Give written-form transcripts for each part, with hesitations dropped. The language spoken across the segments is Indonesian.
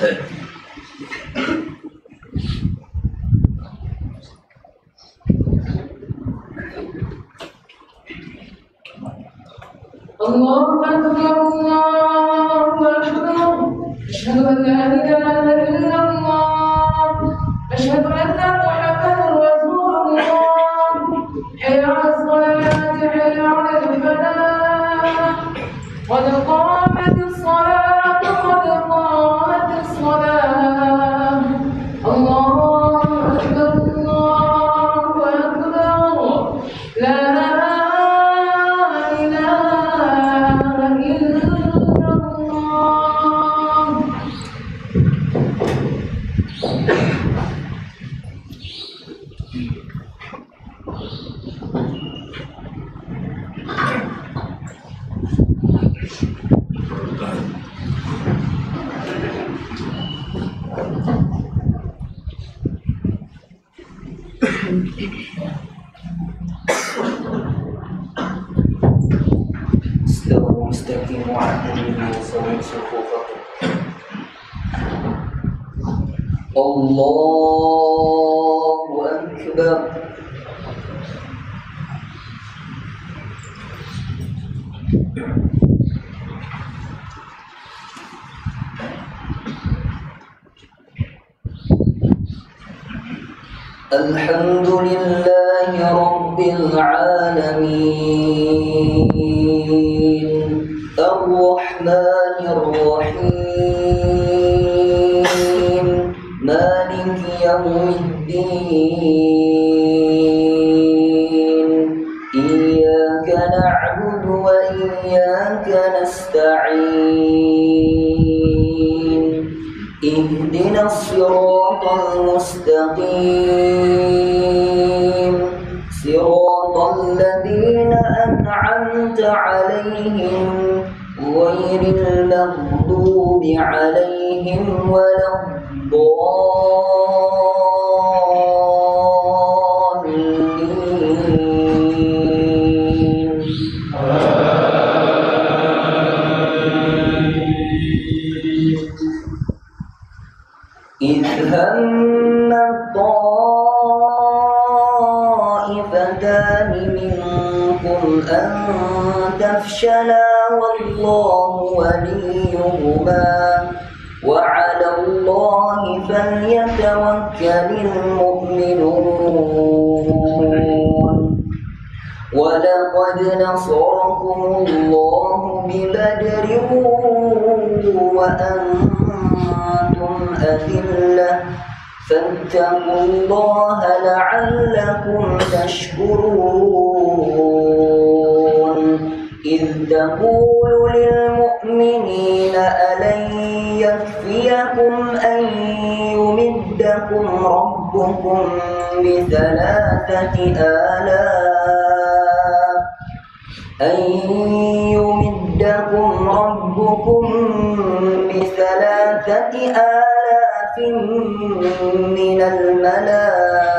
الله أكبر الله أكبر أشهد أن لا إله إلا الله أشهد أن محمدا رسول الله حي على الصلاة حي على الفلاح قد قامت الصلاة قد قامت الصلاة الله أكبر الله أكبر لا استووا واستقيموا واعتدلوا وسووا صفوفكم. الله أكبر. الحمد لله رب العالمين الرحمن الرحيم مالك يوم الدين إياك نعبد وإياك نستعين اهدنا الصراط المستقيم صراط الذين أنعمت عليهم غير المغضوب عليهم ولا الضالين. إذ هم الطائفتان منكم أن تفشلا والله وليهما وعلى الله فليتوكل المؤمنون. ولقد نصركم الله ببدر وأنتم أذلة فاتقوا الله لعلكم تشكرون. إذ تقول للمؤمنين ألن يكفيكم أن يمدكم ربكم بثلاثة آلاف من الملائكة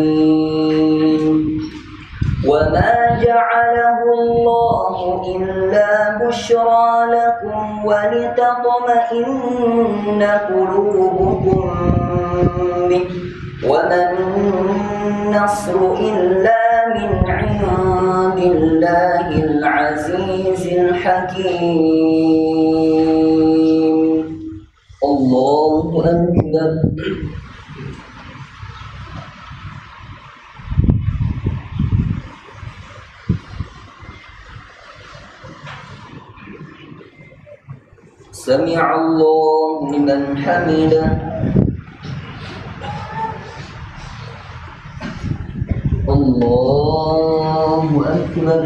منزلين. وما جعله الله إلا بشرى لكم ولتطمئن قلوبكم به وما النصر إلا من عند الله العزيز الحكيم. الله أكبر. سمع الله لمن حمده. الله أكبر.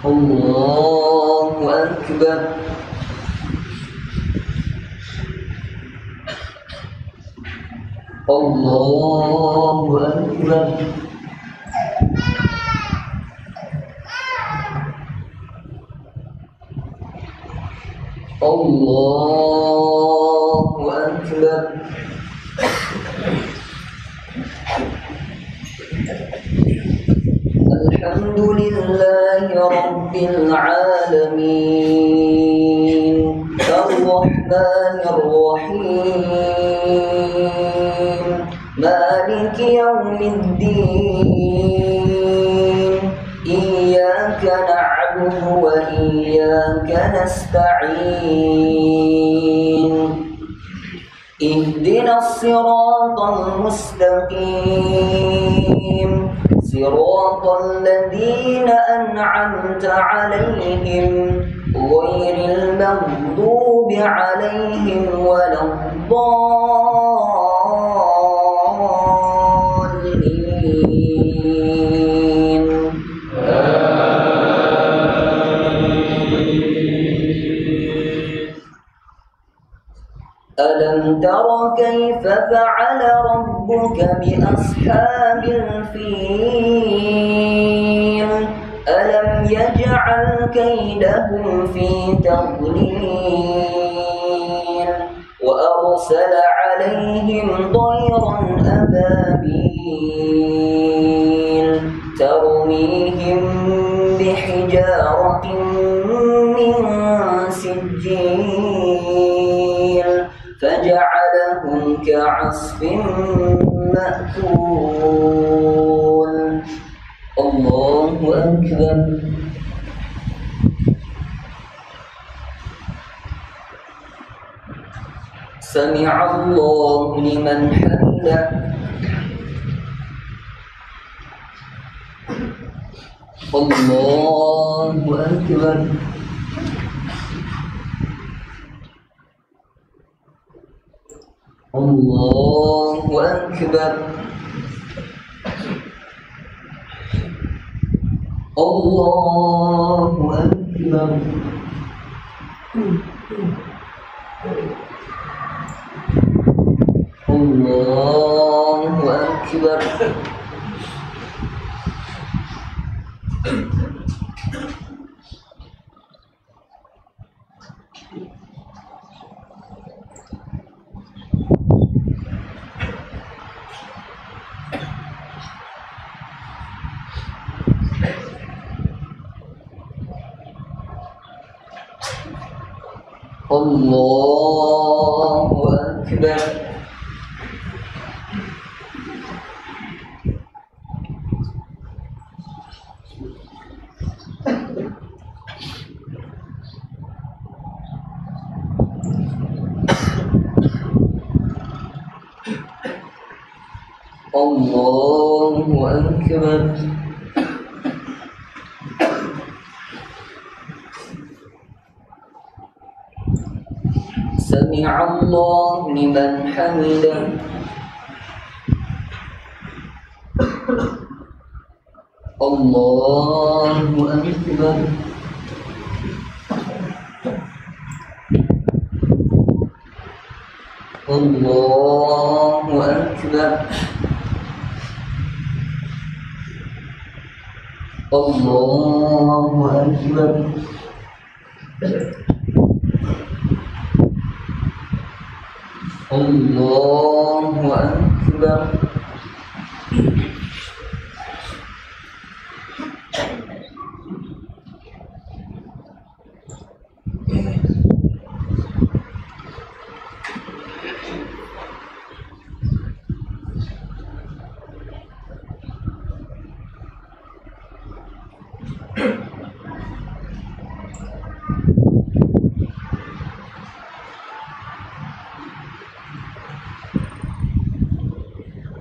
الله أكبر. الله أكبر. الله أكبر. رب العالمين الرحمن الرحيم مالك يوم الدين إياك نعبد وإياك نستعين اهدنا الصراط المستقيم صراط الذين أنعمت عليهم غير المغضوب عليهم ولا الضالين. ألم تر كيف فعل ربك بأصحاب الفيل ألم يجعل كيدهم في تضليل وأرسل عليهم طيرا أبابيل ترميهم بحجارة من سجيل فجعلهم كعصف مأكول. الله أكبر. سمع الله لمن حمده. الله أكبر. الله أكبر. الله أكبر. الله أكبر. الله أكبر. الله أكبر. سمع الله لمن حمده. الله أكبر. الله أكبر. الله أكبر. الله أكبر.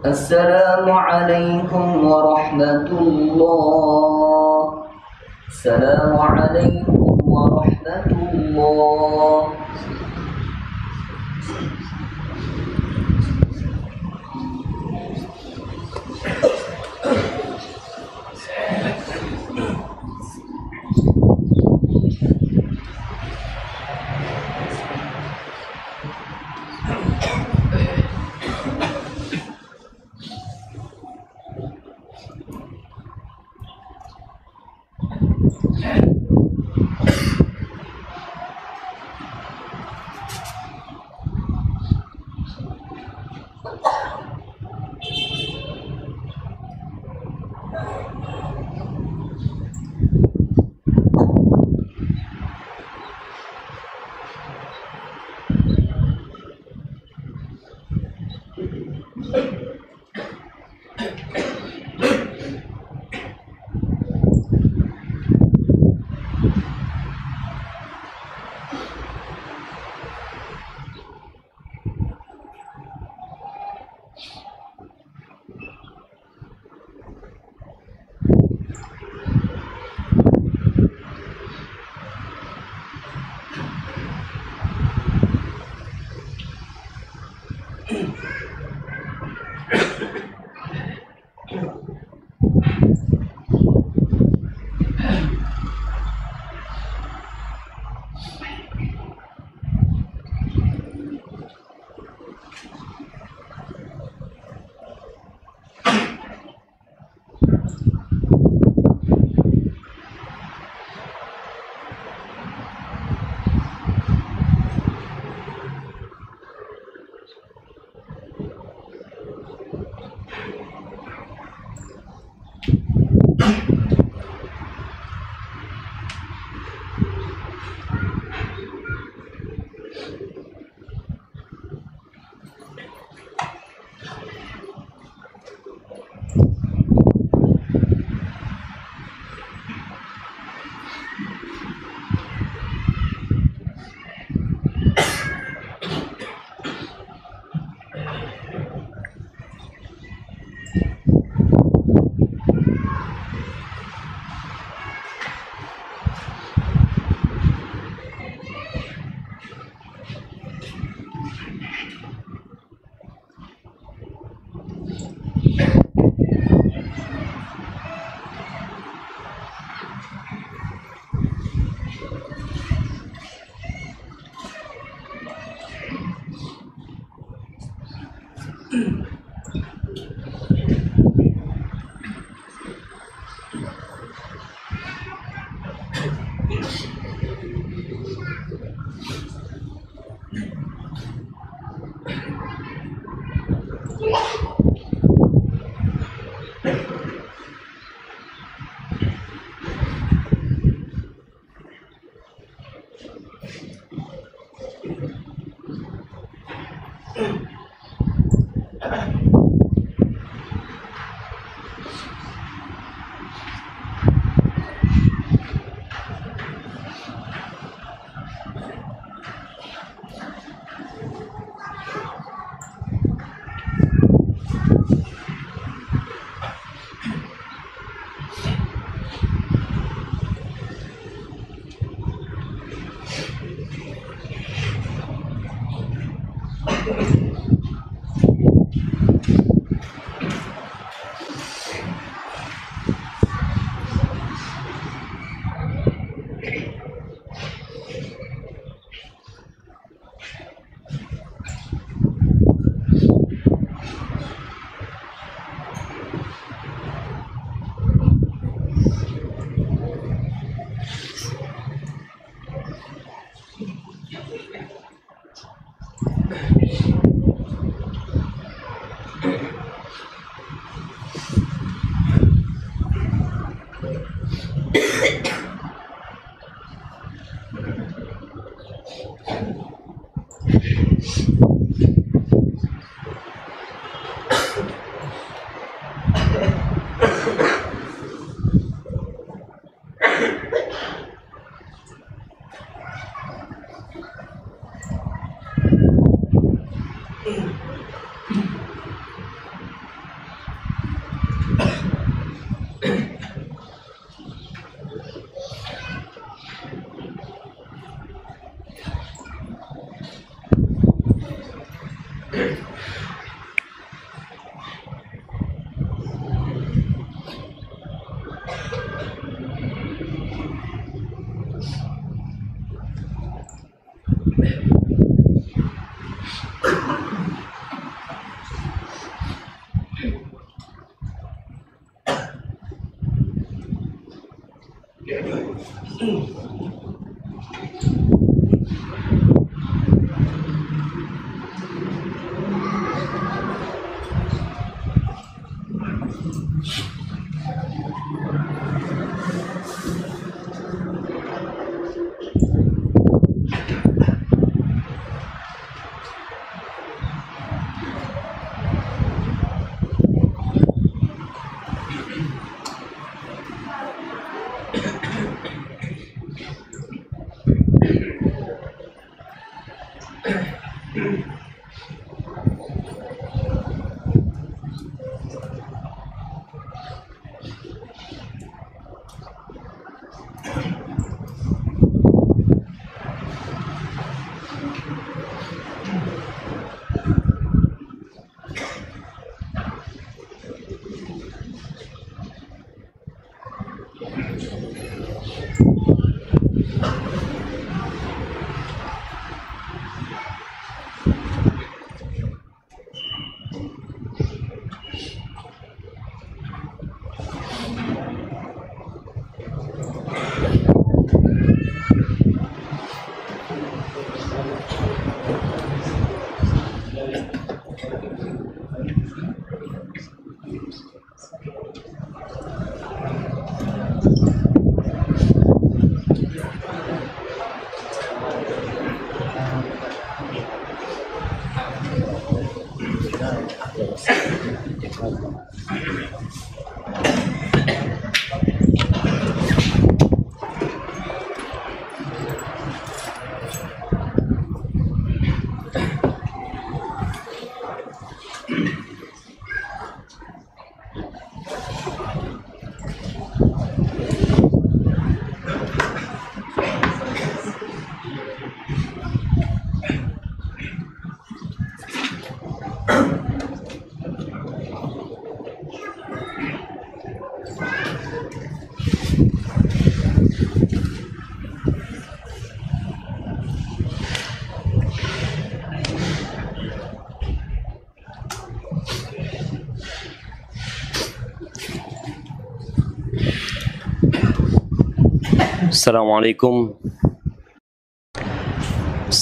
السلام عليكم ورحمة الله. السلام عليكم ورحمة الله.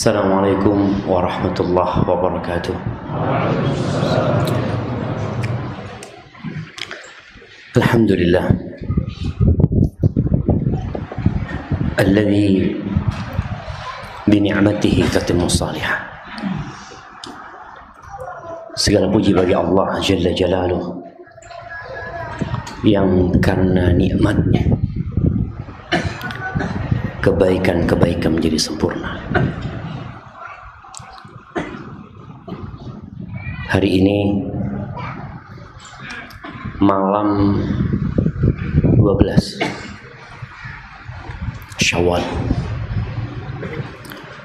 Assalamualaikum warahmatullahi wabarakatuh. Alhamdulillah alladzi bi ni'matihi tatimmu salihah. Segala puji bagi Allah Jalla Jalaluh yang karena nikmatnya kebaikan-kebaikan menjadi sempurna. Hari ini malam 12 Syawal,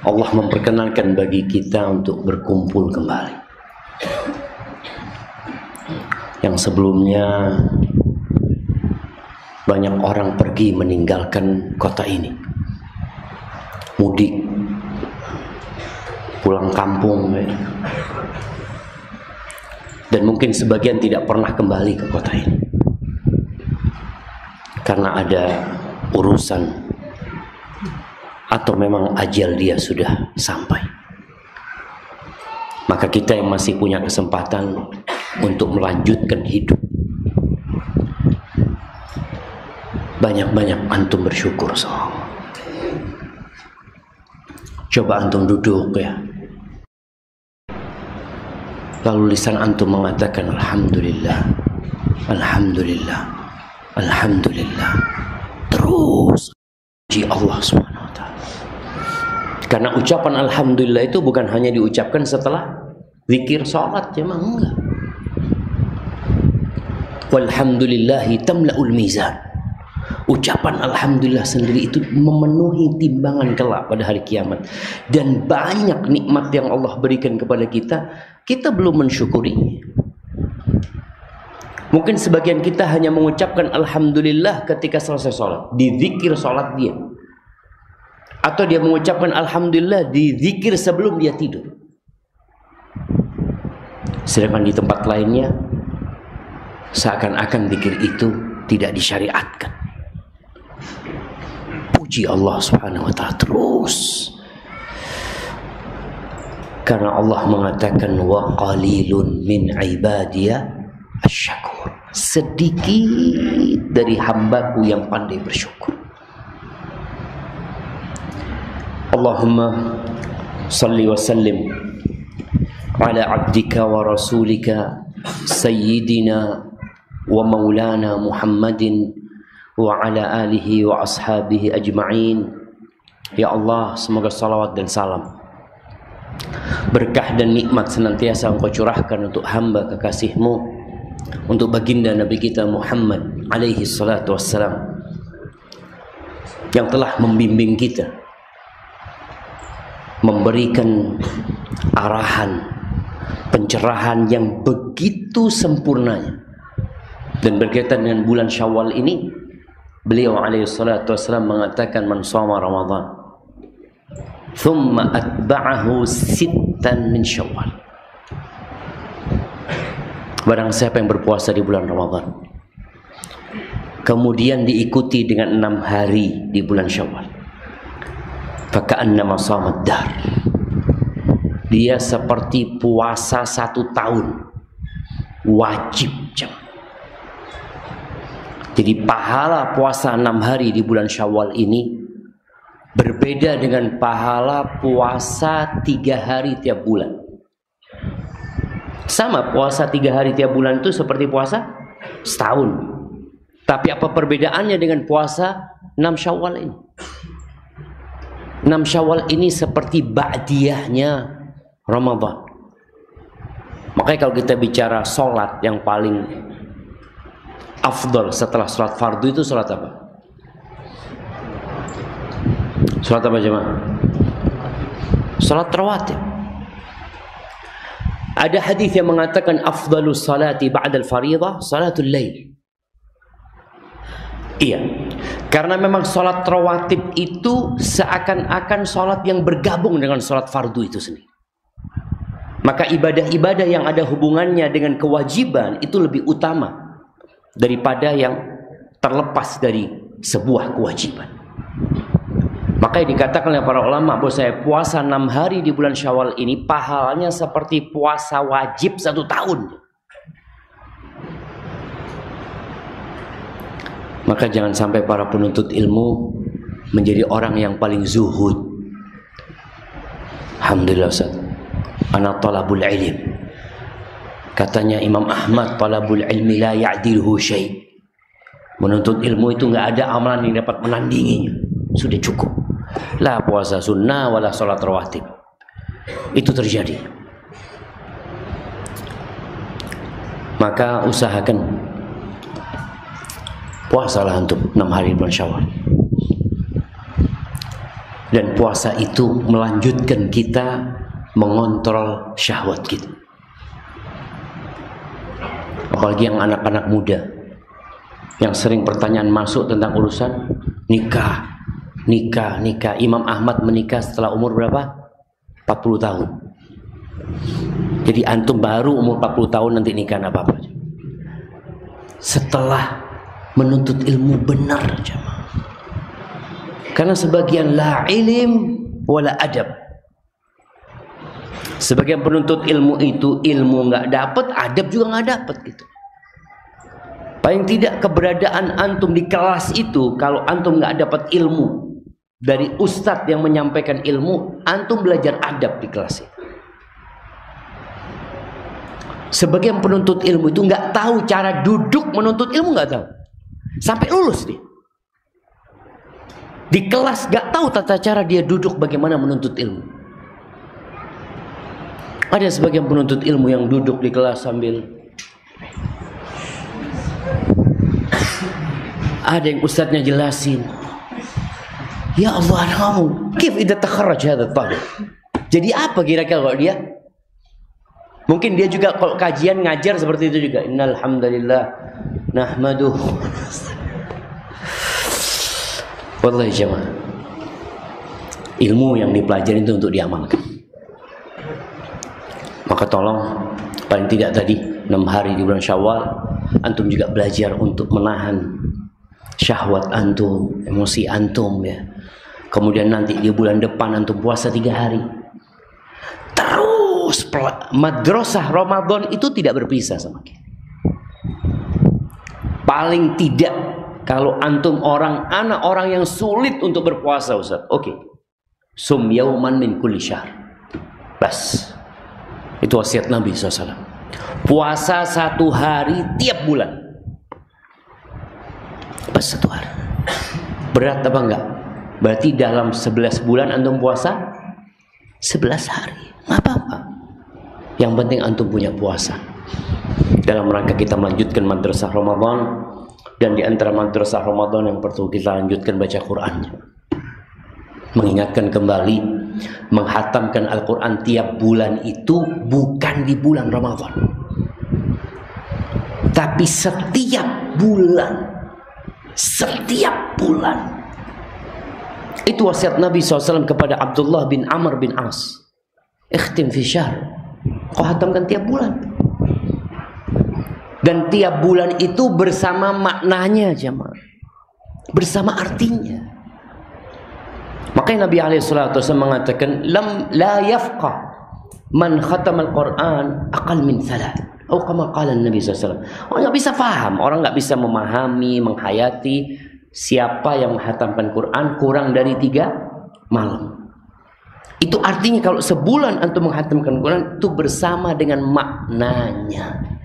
Allah memperkenankan bagi kita untuk berkumpul kembali. Yang sebelumnya banyak orang pergi meninggalkan kota ini, mudik, pulang kampung, dan mungkin sebagian tidak pernah kembali ke kota ini karena ada urusan atau memang ajal dia sudah sampai. Maka kita yang masih punya kesempatan untuk melanjutkan hidup, banyak-banyak antum bersyukur sama Allah. Coba antum duduk ya, lalu lisan antum mengatakan alhamdulillah, alhamdulillah, alhamdulillah. Terus puji Allah Subhanahu wa taala. Karena ucapan alhamdulillah itu bukan hanya diucapkan setelah zikir salat, memang enggak. Walhamdulillahi tamla'ul mizan. Ucapan alhamdulillah sendiri itu memenuhi timbangan kelak pada hari kiamat. Dan banyak nikmat yang Allah berikan kepada kita, kita belum mensyukuri. Mungkin sebagian kita hanya mengucapkan alhamdulillah ketika selesai sholat, di zikir sholat dia, atau dia mengucapkan alhamdulillah di zikir sebelum dia tidur. Sedangkan di tempat lainnya seakan-akan zikir itu tidak disyariatkan. Puji Allah Subhanahu wa taala terus. Karena Allah mengatakan wa qalilun min ibadiya asy-syakur. Sedikit dari hambaku yang pandai bersyukur. Allahumma salli wa sallim ala abdika wa rasulika sayyidina wa maulana Muhammadin wa ala alihi wa ashabihi ajma'in. Ya Allah, semoga salawat dan salam, berkah dan nikmat senantiasa Engkau curahkan untuk hamba kekasih-Mu, untuk baginda Nabi kita Muhammad alaihi salatu wassalam, yang telah membimbing kita, memberikan arahan, pencerahan yang begitu sempurnanya. Dan berkaitan dengan bulan Syawal ini, beliau alaihi salatu wassalam mengatakan man shoma Ramadan thumma atba'ahu sittan min Syawal. Barang siapa yang berpuasa di bulan Ramadan kemudian diikuti dengan 6 hari di bulan Syawal, faka'annama shamad dahr, dia seperti puasa 1 tahun wajib jam. Jadi pahala puasa 6 hari di bulan Syawal ini berbeda dengan pahala puasa 3 hari tiap bulan. Sama, puasa 3 hari tiap bulan itu seperti puasa setahun. Tapi apa perbedaannya dengan puasa 6 Syawal ini? 6 Syawal ini seperti ba'diyahnya Ramadan. Makanya kalau kita bicara sholat yang paling afdal setelah sholat fardu itu sholat apa? Sholat apa jemaah? Sholat rawatib. Ada hadis yang mengatakan afdalus salati ba'dal fariḍah salatul lail. Iya, karena memang sholat rawatib itu seakan-akan sholat yang bergabung dengan sholat fardu itu sendiri. Maka ibadah-ibadah yang ada hubungannya dengan kewajiban itu lebih utama daripada yang terlepas dari sebuah kewajiban. Makanya dikatakan oleh para ulama bahwa saya puasa 6 hari di bulan Syawal ini pahalanya seperti puasa wajib 1 tahun. Maka jangan sampai para penuntut ilmu menjadi orang yang paling zuhud. Alhamdulillah Ustaz, ana talabul ilm. Katanya Imam Ahmad, talabul ilmi la ya'dilhu syai'. Menuntut ilmu itu nggak ada amalan yang dapat menandinginya. Sudah cukup. La puasa sunnah wala salat rawatib. Itu terjadi. Maka usahakan puasalah untuk 6 hari bulan Syawal. Dan puasa itu melanjutkan kita mengontrol syahwat kita. Apalagi yang anak-anak muda yang sering pertanyaan masuk tentang urusan nikah. Imam Ahmad menikah setelah umur berapa? 40 tahun. Jadi antum baru umur 40 tahun nanti nikah apa-apa. Setelah menuntut ilmu benar jemaah. Karena sebagian la ilim wala adab. Sebagian penuntut ilmu itu ilmu nggak dapat, adab juga nggak dapat gitu. Paling tidak keberadaan antum di kelas itu, kalau antum nggak dapat ilmu dari ustadz yang menyampaikan ilmu, antum belajar adab di kelas itu. Sebagian penuntut ilmu itu nggak tahu cara duduk menuntut ilmu, nggak tahu. Sampai lulus dia. Di kelas gak tahu tata cara dia duduk bagaimana menuntut ilmu. Ada sebagian penuntut ilmu yang duduk di kelas sambil ada yang ustadznya jelasin. Ya Allah, kamu kif idza takharraj hadha talib. Jadi apa kira-kira kalau dia? Mungkin dia juga kalau kajian ngajar seperti itu juga. Innal hamdalillah nahmaduhu. Wallahi jemaah, ilmu yang dipelajari itu untuk diamalkan. Maka tolong paling tidak tadi 6 hari di bulan Syawal antum juga belajar untuk menahan syahwat antum, emosi antum ya. Kemudian nanti di bulan depan antum puasa 3 hari. Terus madrasah Ramadan itu tidak berpisah sama kita. Paling tidak kalau antum anak orang yang sulit untuk berpuasa Ustaz, oke. Sum yauman min kulli syahr. Bas. Itu wasiat Nabi SAW. Puasa 1 hari tiap bulan. Bas 1 hari. Berat apa enggak? Berarti dalam 11 bulan antum puasa 11 hari. Nggak apa-apa. Yang penting antum punya puasa. Dalam rangka kita melanjutkan madrasah Ramadan. Dan di antara madrasah Ramadan yang perlu kita lanjutkan baca Quran. Mengingatkan kembali, menghatamkan Al-Quran tiap bulan itu bukan di bulan Ramadan. Tapi setiap bulan. Setiap bulan. Itu wasiat Nabi SAW kepada Abdullah bin Amr bin As. Ikhtim fi syahr. Kau hatamkan tiap bulan. Dan tiap bulan itu bersama maknanya jemaah, bersama artinya. Makanya Nabi SAW mengatakan la yafqah man khatama al-Quran aqal min 3. Atau kama qala Nabi SAW. Orang nggak bisa paham, orang nggak bisa memahami, menghayati siapa yang menghatamkan Quran kurang dari 3 malam. Itu artinya kalau sebulan antum menghatamkan Quran itu bersama dengan maknanya.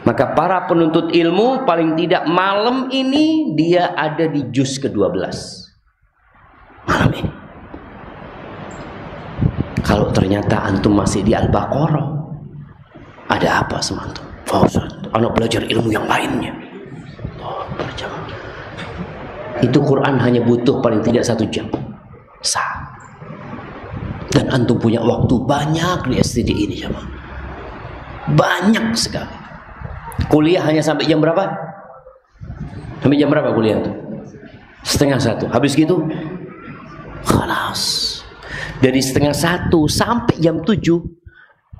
Maka para penuntut ilmu paling tidak malam ini dia ada di juz ke-12. Malam ini. Kalau ternyata antum masih di Al-Baqarah, ada apa sama antum? Fauzan, anak belajar ilmu yang lainnya. Itu Quran hanya butuh paling tidak 1 jam. Sah. Dan antum punya waktu banyak di STD ini, jemaah. Banyak sekali. Kuliah hanya sampai jam berapa? Sampai jam berapa kuliah itu? 12:30. Habis gitu, khalas. Dari 12:30 sampai jam 7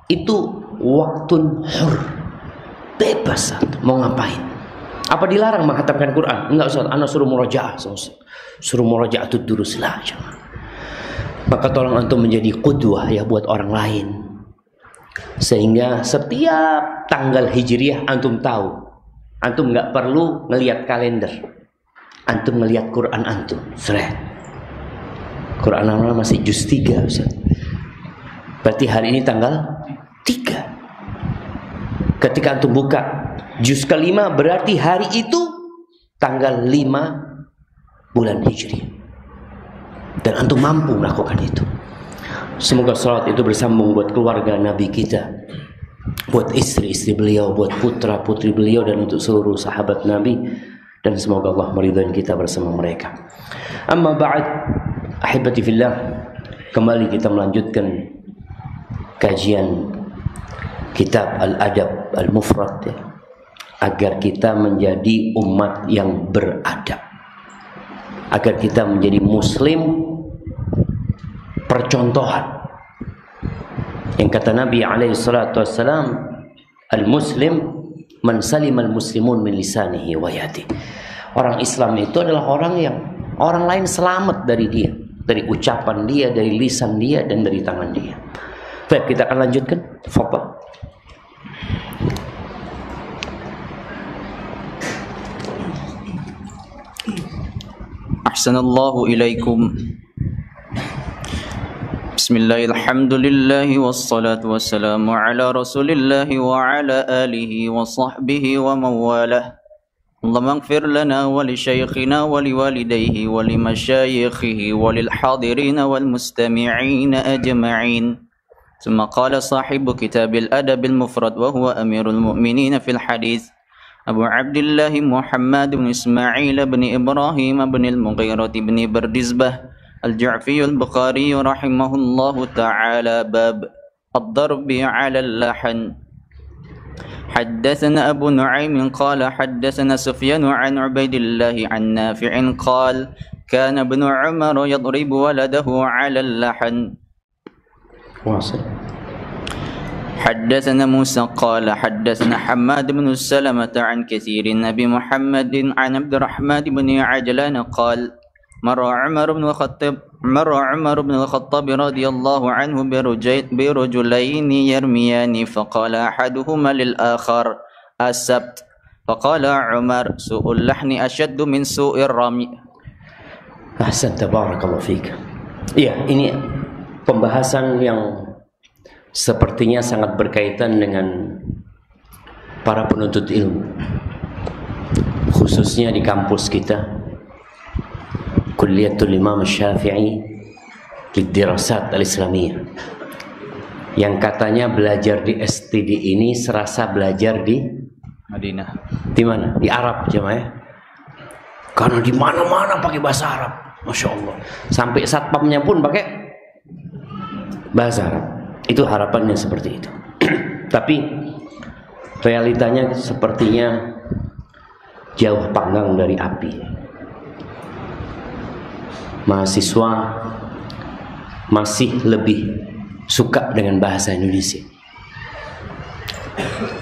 itu waktu hur. Bebas antum mau ngapain. Apa dilarang menghatamkan Quran? Enggak, Ustaz. Ana suruh murajaah, suruh murajaatud durus lah, jemaah. Maka tolong antum menjadi qudwah ya buat orang lain. Sehingga setiap tanggal hijriah antum tahu. Antum nggak perlu ngelihat kalender. Antum ngelihat Quran antum. Seret. Quran antum masih juz 3, Ustaz. Berarti hari ini tanggal 3. Ketika antum buka juz ke-5 berarti hari itu tanggal 5 bulan hijriah. Dan antum mampu melakukan itu. Semoga salat itu bersambung buat keluarga Nabi kita, buat istri-istri beliau, buat putra-putri beliau, dan untuk seluruh sahabat Nabi. Dan semoga Allah meridhai kita bersama mereka. Amma ba'd, ahibati fillah, kembali kita melanjutkan kajian kitab Al-Adab Al-Mufrad, agar kita menjadi umat yang beradab, agar kita menjadi muslim percontohan. Yang kata Nabi alaihi salatu wassalam, al-muslim man salimal muslimun min lisanihi wa yadihi. Orang Islam itu adalah orang yang orang lain selamat dari dia, dari ucapan dia, dari lisan dia, dan dari tangan dia. Baik, kita akan lanjutkan. Tafadhal. Ahsanallahu ilaikum. Bismillah, alhamdulillah, wassalatu wassalamu ala rasulillah wa ala alihi wa sahbihi wa mawalah. Allahumma ighfir lana wa li shaykhina wa li walidayhi wa li masyayikhihi wa lil hadirin wal mustami'in ajma'in. ثم قال صاحب كتاب الأدب المفرد وهو أمير المؤمنين في الحديث أبو عبد الله محمد بن إسماعيل بن إبراهيم بن المغيرة بن بردزبة الجعفي البخاري رحمه الله تعالى. باب الضرب على اللحن. حدثنا أبو نعيم قال حدثنا سفيان عن عبيد الله عن نافع قال كان ابن عمر يضرب ولده على اللحن. واصل. حدثنا موسى قال حدثنا حماد بن سلمة عن كثير أبي محمد عن عبد الرحمن بن عجلان قال مر عمر بن الخطاب رضي الله عنه برجلين يرميان فقال أحدهما للآخر السبت فقال عمر سوء اللحن أشد من سوء الرمي. Ahsan, tabarakallahu fik. Iya, ini pembahasan yang sepertinya sangat berkaitan dengan para penuntut ilmu, khususnya di kampus kita, Kulliyatul Imam Syafi'i Lidirasat Al-Islamiyah, yang katanya belajar di STD ini serasa belajar di Madinah. Di mana? Di Arab, jemaah. Karena di mana-mana pakai bahasa Arab, masya Allah. Sampai satpamnya pun pakai bahasa Arab. Itu harapannya seperti itu. Tapi realitanya sepertinya jauh panggang dari api. Mahasiswa masih lebih suka dengan bahasa Indonesia,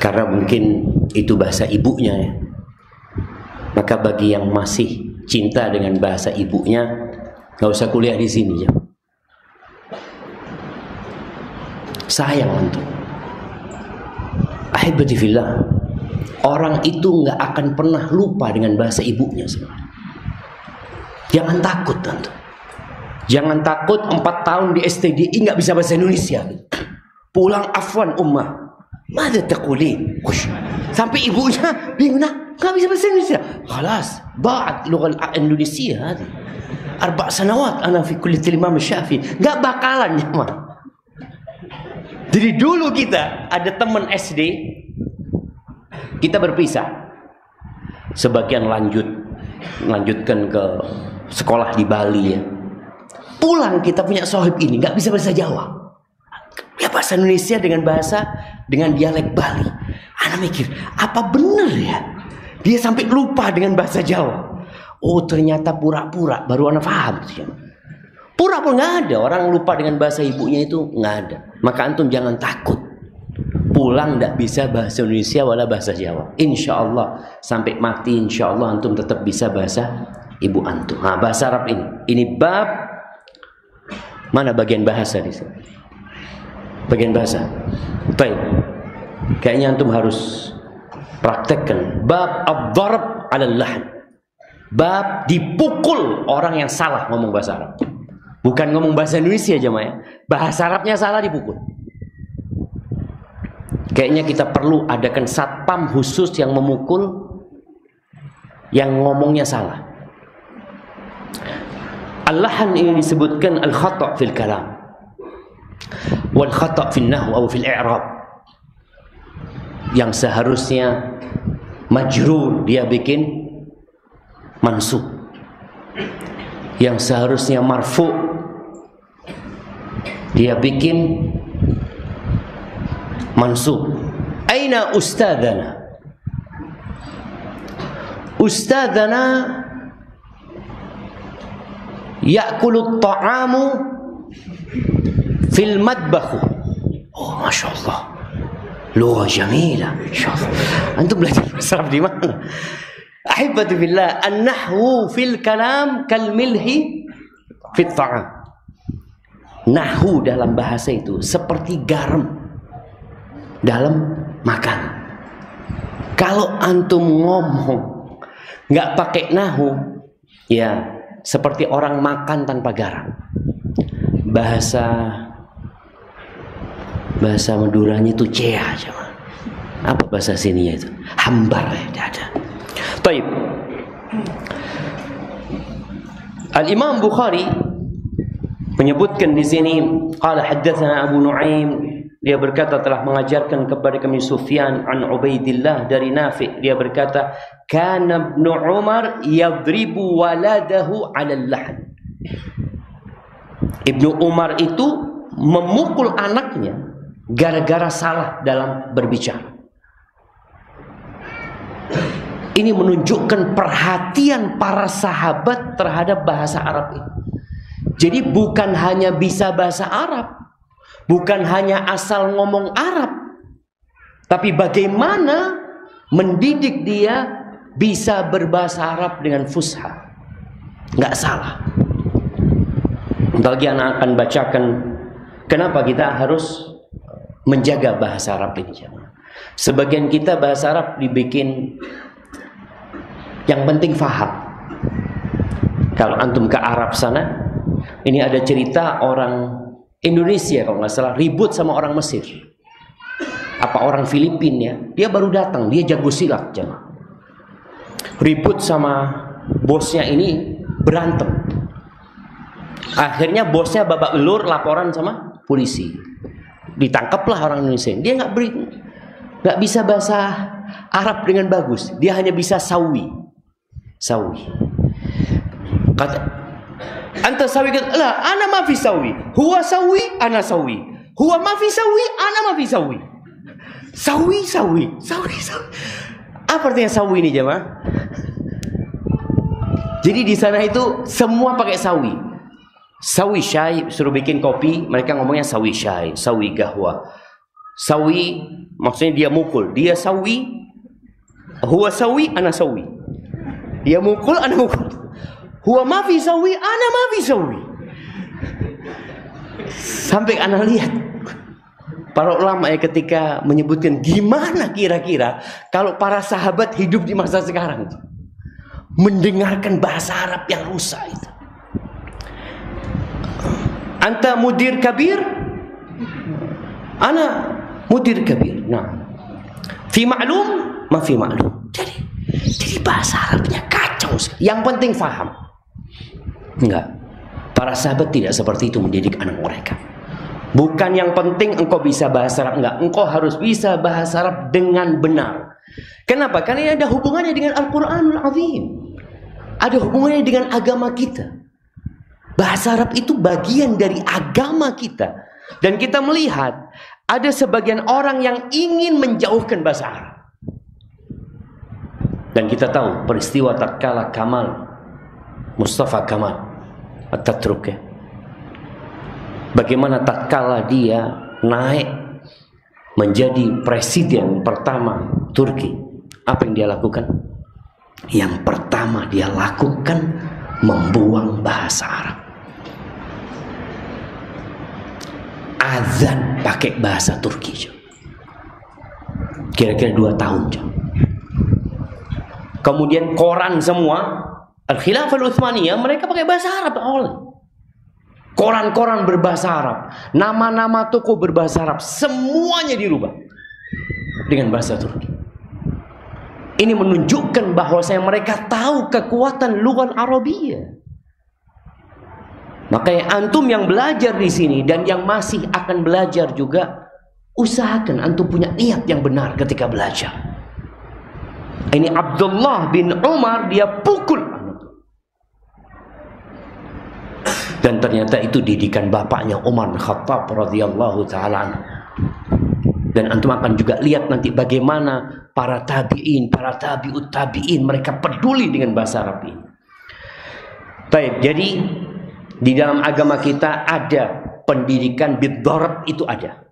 karena mungkin itu bahasa ibunya ya. Maka bagi yang masih cinta dengan bahasa ibunya, nggak usah kuliah di sini ya. Sayang untuk ahibati fillah, orang itu nggak akan pernah lupa dengan bahasa ibunya sebenarnya. Jangan takut tentu. Jangan takut 4 tahun di STDI nggak bisa bahasa Indonesia. Pulang afwan ummah. Mada taqulin? Sampai ibunya bingung, nggak bisa bahasa Indonesia. Khalas, ba'at lughah Indonesia hadi. 4 sanawat ana fi kulli Imam Syafi'i. Nggak bakalan ya, mah. Jadi dulu kita ada teman SD, kita berpisah. Sebagian lanjutkan ke sekolah di Bali ya. Pulang kita punya sohib ini nggak bisa bahasa Jawa. Ya bahasa Indonesia dengan dialek Bali. Ana mikir, apa benar ya? Dia sampai lupa dengan bahasa Jawa. Oh ternyata pura-pura, baru ana paham. Pura-pura nggak ada, orang lupa dengan bahasa ibunya itu nggak ada. Maka antum jangan takut. Pulang nggak bisa bahasa Indonesia wala bahasa Jawa. Insya Allah sampai mati insya Allah antum tetap bisa bahasa ibu antum. Nah bahasa Arab ini bab mana bagian bahasa di sini? Bagian bahasa. Baik. Kayaknya antum harus praktekkan bab ad-darb 'ala al-lahn. Bab dipukul orang yang salah ngomong bahasa Arab. Bukan ngomong bahasa Indonesia jemaah ya. Bahasa Arabnya salah dipukul. Kayaknya kita perlu adakan satpam khusus yang memukul yang ngomongnya salah. Al-lahn ini disebutkan al-khata' fil kalam wal khata' fil nahw atau fil i'rab. Yang seharusnya majrur dia bikin mansub. Yang seharusnya marfu dia bikin mansub. Aina ustadzana? Ustadzana ya'kulu at-ta'amu fil madbakh. Oh, masya Allah. Lughah jamilah. Masya-Allah. Antum belajar bahasa Arab di mana? Ahibati fillah, an-nahwu fil kalam kal milhi fit ta'am. Nahwu dalam bahasa itu seperti garam dalam makan. Kalau antum ngomong nggak pakai nahwu, ya seperti orang makan tanpa garam. Bahasa Maduranya itu cea aja. Apa bahasa sininya itu? Hambar ya, tidak ada. Taib. Al-Imam Bukhari menyebutkan di sini, qala haddatsana Abu Nuaim, dia berkata telah mengajarkan kepada kami Sufyan an Ubaidillah dari Nafi', dia berkata kana Ibnu Umar yadribu waladahu 'ala al-lahn. Ibnu Umar itu memukul anaknya gara-gara salah dalam berbicara. Ini menunjukkan perhatian para sahabat terhadap bahasa Arab ini. Jadi bukan hanya bisa bahasa Arab, bukan hanya asal ngomong Arab, tapi bagaimana mendidik dia bisa berbahasa Arab dengan fusha. Nggak salah. Bagi anak akan bacakan kenapa kita harus menjaga bahasa Arab ini. Sebagian kita bahasa Arab dibikin yang penting faham. Kalau antum ke Arab sana, ini ada cerita orang Indonesia kalau nggak salah ribut sama orang Mesir. Apa orang Filipina ya? Dia baru datang, dia jago silat jemaah. Ribut sama bosnya ini, berantem. Akhirnya bosnya babak belur laporan sama polisi. Ditangkaplah orang Indonesia. Dia nggak bisa bahasa Arab dengan bagus. Dia hanya bisa sawi. Kata anta sawi, kata la ana ma fi sawi, huwa sawi ana sawi, huwa ma fi sawi ana ma fi sawi. Sawi. Apa artinya sawi ini jemaah? Jadi di sana itu semua pakai sawi. Sawi syai, suruh bikin kopi, mereka ngomongnya sawi syai, sawi gahwa. Sawi maksudnya dia mukul, dia sawi, huwa sawi ana sawi. Dia mukul, ana mukul. Huwa ma fi sawi, ana ma fi sawi. Sampai ana lihat para ulama ya ketika menyebutkan gimana kira-kira kalau para sahabat hidup di masa sekarang mendengarkan bahasa Arab yang rusak itu. Anta mudir kabir? Ana mudir kabir. Nah, fi ma'lum, ma fi ma'lum. Jadi bahasa Arabnya kacau. Yang penting faham. Enggak. Para sahabat tidak seperti itu mendidik anak mereka. Bukan yang penting engkau bisa bahasa Arab, enggak. Engkau harus bisa bahasa Arab dengan benar. Kenapa? Karena ini ada hubungannya dengan Al-Quranul Azim. Ada hubungannya dengan agama kita. Bahasa Arab itu bagian dari agama kita. Dan kita melihat ada sebagian orang yang ingin menjauhkan bahasa Arab. Dan kita tahu peristiwa tatkala Kamal, Mustafa Kamal Atatürk, bagaimana tatkala dia naik menjadi presiden pertama Turki, apa yang dia lakukan? Yang pertama dia lakukan membuang bahasa Arab. Azan pakai bahasa Turki. Kira-kira 2 tahun. Kemudian koran semua Al-Khilafah Al-Utsmaniyah mereka pakai bahasa Arab awalnya. Koran-koran berbahasa Arab, nama-nama toko berbahasa Arab, semuanya dirubah dengan bahasa Turki. Ini menunjukkan bahwasanya mereka tahu kekuatan lughah Arabiyah. Makanya antum yang belajar di sini dan yang masih akan belajar juga, usahakan antum punya niat yang benar ketika belajar. Ini Abdullah bin Umar, dia pukul anak. Dan ternyata itu didikan bapaknya Umar bin Khattab radhiyallahu taala anhu. Dan antum akan juga lihat nanti bagaimana para tabi'in, para tabi'ut tabi'in mereka peduli dengan bahasa Arab ini. Baik, jadi di dalam agama kita ada pendidikan bid-darab, itu ada.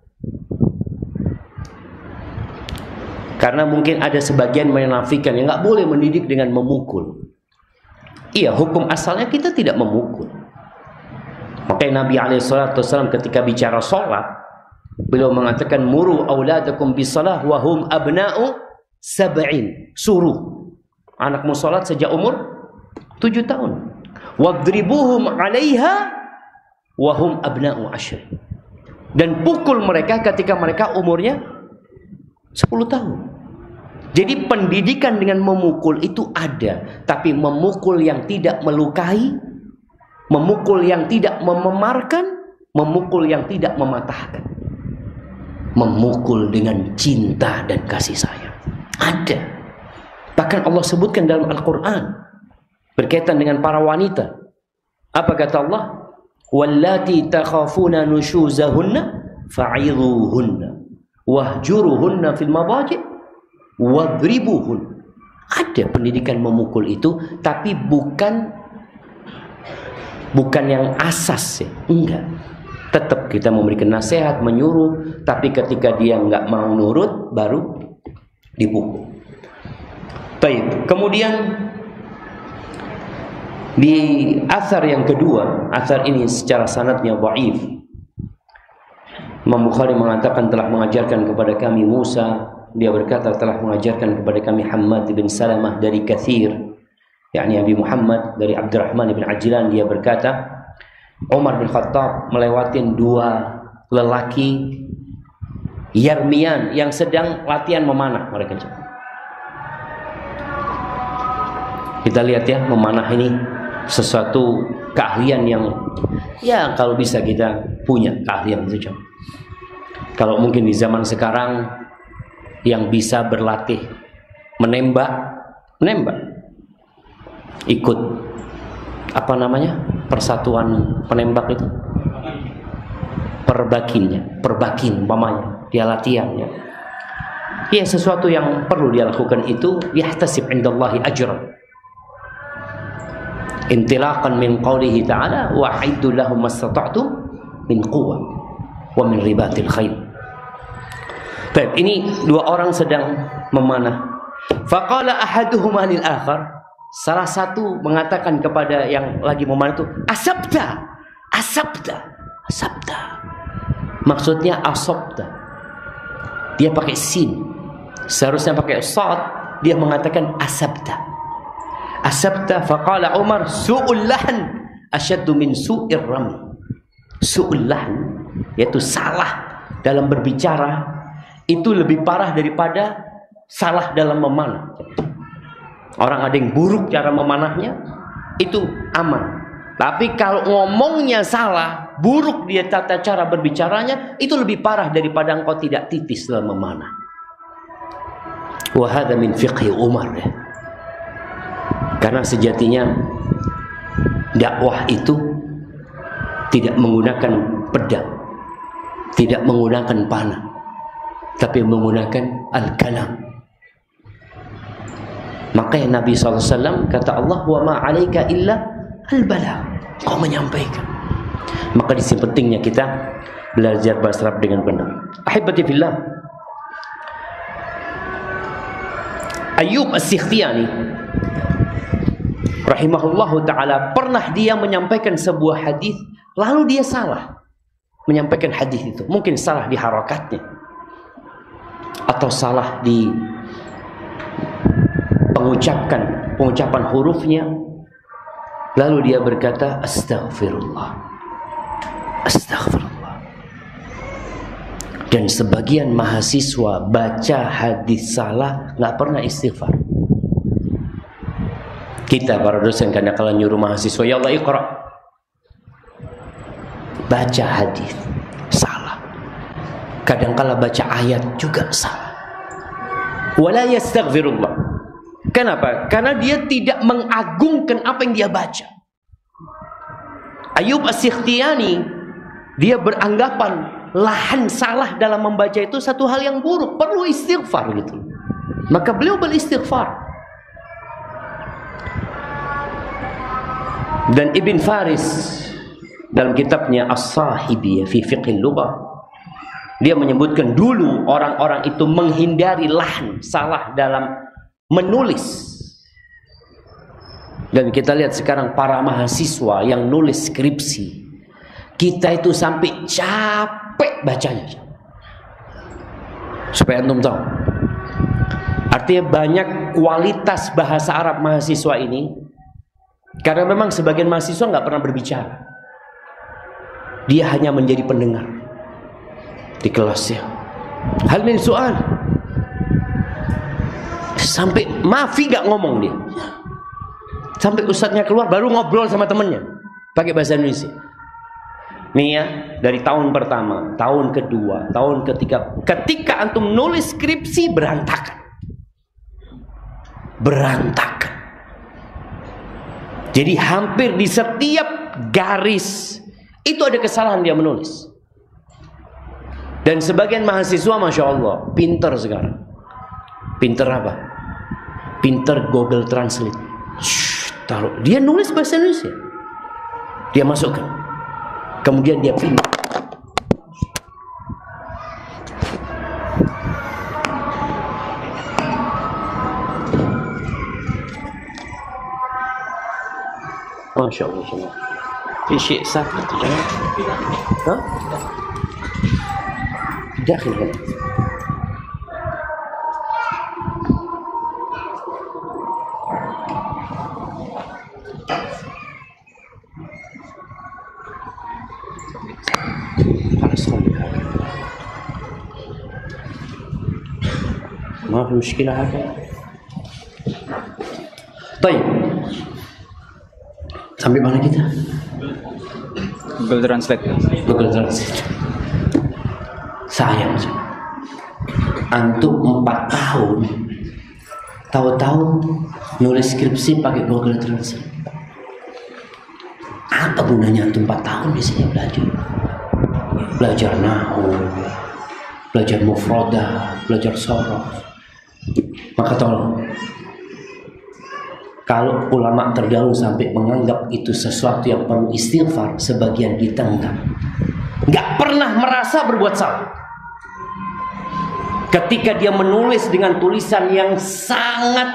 Karena mungkin ada sebagian menafikan yang nggak boleh mendidik dengan memukul. Iya, hukum asalnya kita tidak memukul. Makanya Nabi SAW ketika bicara sholat, beliau mengatakan muru auladakum bisalah wa hum abna'u sab'in. Suruh anakmu sholat sejak umur 7 tahun. Wadribuhum 'alaiha wa hum abna'u 10. Dan pukul mereka ketika mereka umurnya 10 tahun. Jadi pendidikan dengan memukul itu ada, tapi memukul yang tidak melukai, memukul yang tidak mememarkan, memukul yang tidak mematahkan. Memukul dengan cinta dan kasih sayang. Ada. Bahkan Allah sebutkan dalam Al-Quran berkaitan dengan para wanita. Apa kata Allah? Wallati takhafuna nushuzahunna fa'idhuhunna wahjuruhunna fil madaji' wadribuhun. Ada pendidikan memukul itu, tapi bukan yang asas ya. Enggak. Tetap kita memberikan nasihat, menyuruh, tapi ketika dia enggak mau nurut baru dipukul. Baik, kemudian di athar yang kedua, athar ini secara sanadnya dhaif. Imam Bukhari mengatakan telah mengajarkan kepada kami Musa, dia berkata telah mengajarkan kepada kami Hammad bin Salamah dari Kathir, yakni Abi Muhammad dari Abdurrahman bin Ajlan, dia berkata Umar bin Khattab melewatin 2 lelaki Yarmian yang sedang latihan memanah mereka. Kita lihat ya, memanah ini sesuatu keahlian yang ya kalau bisa kita punya keahlian itu. Kalau mungkin di zaman sekarang yang bisa berlatih menembak ikut apa namanya persatuan penembak itu perbakin umpamanya dia latihan ya sesuatu yang perlu dia lakukan itu yahtasib indallahi ajran intilaqan min qawlihi ta'ala wa a'iddu lahum mastata'tum min quwwah wa min ribatil khail. Baik, ini 2 orang sedang memanah. Faqala ahaduhuma lil akhar, salah satu mengatakan kepada yang lagi memanah itu asabta. Maksudnya asabta. Dia pakai sin. Seharusnya pakai sad, dia mengatakan asabta. Faqala Umar su'ul lahan asyaddu min su'ir rami. Su'lan, yaitu salah dalam berbicara, itu lebih parah daripada salah dalam memanah. Orang ada yang buruk cara memanahnya, itu aman. Tapi kalau ngomongnya salah, buruk dia tata cara berbicaranya, itu lebih parah daripada engkau tidak titis dalam memanah. Wa hadza min fiqhi Umar, ya. Karena sejatinya dakwah itu tidak menggunakan pedang, tidak menggunakan panah, tapi menggunakan al-kalam. Makanya Nabi SAW kata Allah, wa ma 'alaika illa al-bala, kau menyampaikan. Maka di sini pentingnya kita belajar bahasa Arab dengan benar. Ahibati fillah, Ayyub As-Sikhtiyani rahimahullahu ta'ala pernah dia menyampaikan sebuah hadis, lalu dia salah menyampaikan hadis itu. Mungkin salah di harakatnya, atau salah di pengucapan hurufnya. Lalu dia berkata, astaghfirullah, astaghfirullah. Dan sebagian mahasiswa baca hadis salah nggak pernah istighfar. Kita para dosen kadang-kala nyuruh mahasiswa, ya Allah iqra, baca hadis salah. Kadang-kala baca ayat juga salah. Wala yastaghfirullah. Kenapa? Karena dia tidak mengagungkan apa yang dia baca. Ayyub As-Sikhtiyani, dia beranggapan lahan salah dalam membaca itu satu hal yang buruk, perlu istighfar gitu. Maka beliau beristighfar. Dan Ibn Faris dalam kitabnya As-Sahibiyah fi Fiqhil Lughah, dia menyebutkan dulu orang-orang itu menghindari lahan salah dalam menulis. Dan kita lihat sekarang para mahasiswa yang nulis skripsi, kita itu sampai capek bacanya. Supaya antum tahu, artinya banyak kualitas bahasa Arab mahasiswa ini, karena memang sebagian mahasiswa nggak pernah berbicara, dia hanya menjadi pendengar di kelasnya. Hal min soal, sampai maafi gak ngomong dia, sampai ustadznya keluar baru ngobrol sama temennya pakai bahasa Indonesia. Nih ya, dari tahun pertama, tahun kedua, tahun ketiga, ketika antum nulis skripsi berantakan, berantakan. Jadi hampir di setiap garis itu ada kesalahan dia menulis. Dan sebagian mahasiswa masya Allah pinter sekarang. Pinter apa? Pinter Google Translate. Taruh, dia nulis bahasa Indonesia, dia masukkan, kemudian dia pilih. Masya Allah, في شيء ساكت ها؟ داخل هنا. خلاص خليك هكذا، ما في مشكلة هكذا. طيب، sampai mana kita? Google Translate. Google Translate. Sayang, antum 4 tahun tahu-tahu nulis skripsi pakai Google Translate. Apa gunanya antum 4 tahun di sini belajar? Belajar nahwu, belajar mufradah, belajar sorof. Maka tolong, kalau ulama terdahulu sampai menganggap itu sesuatu yang perlu istighfar, sebagian kita enggak pernah merasa berbuat salah. Ketika dia menulis dengan tulisan yang sangat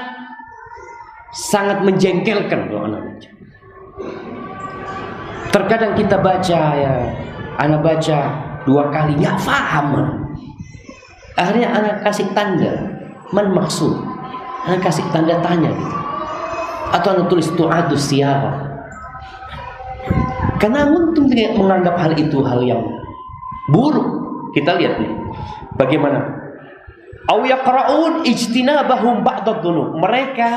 menjengkelkan, kalau anak baca. Terkadang kita baca ya, anak baca 2 kali nggak paham, akhirnya anak kasih tanda, man maksud, anak kasih tanda tanya gitu. Atau anda tulis tu'adus siyarah, Karena antum menganggap hal itu hal yang buruk. Kita lihat nih, bagaimana? Au yaqra'un ijtinabahum ba'dad dzunub. Mereka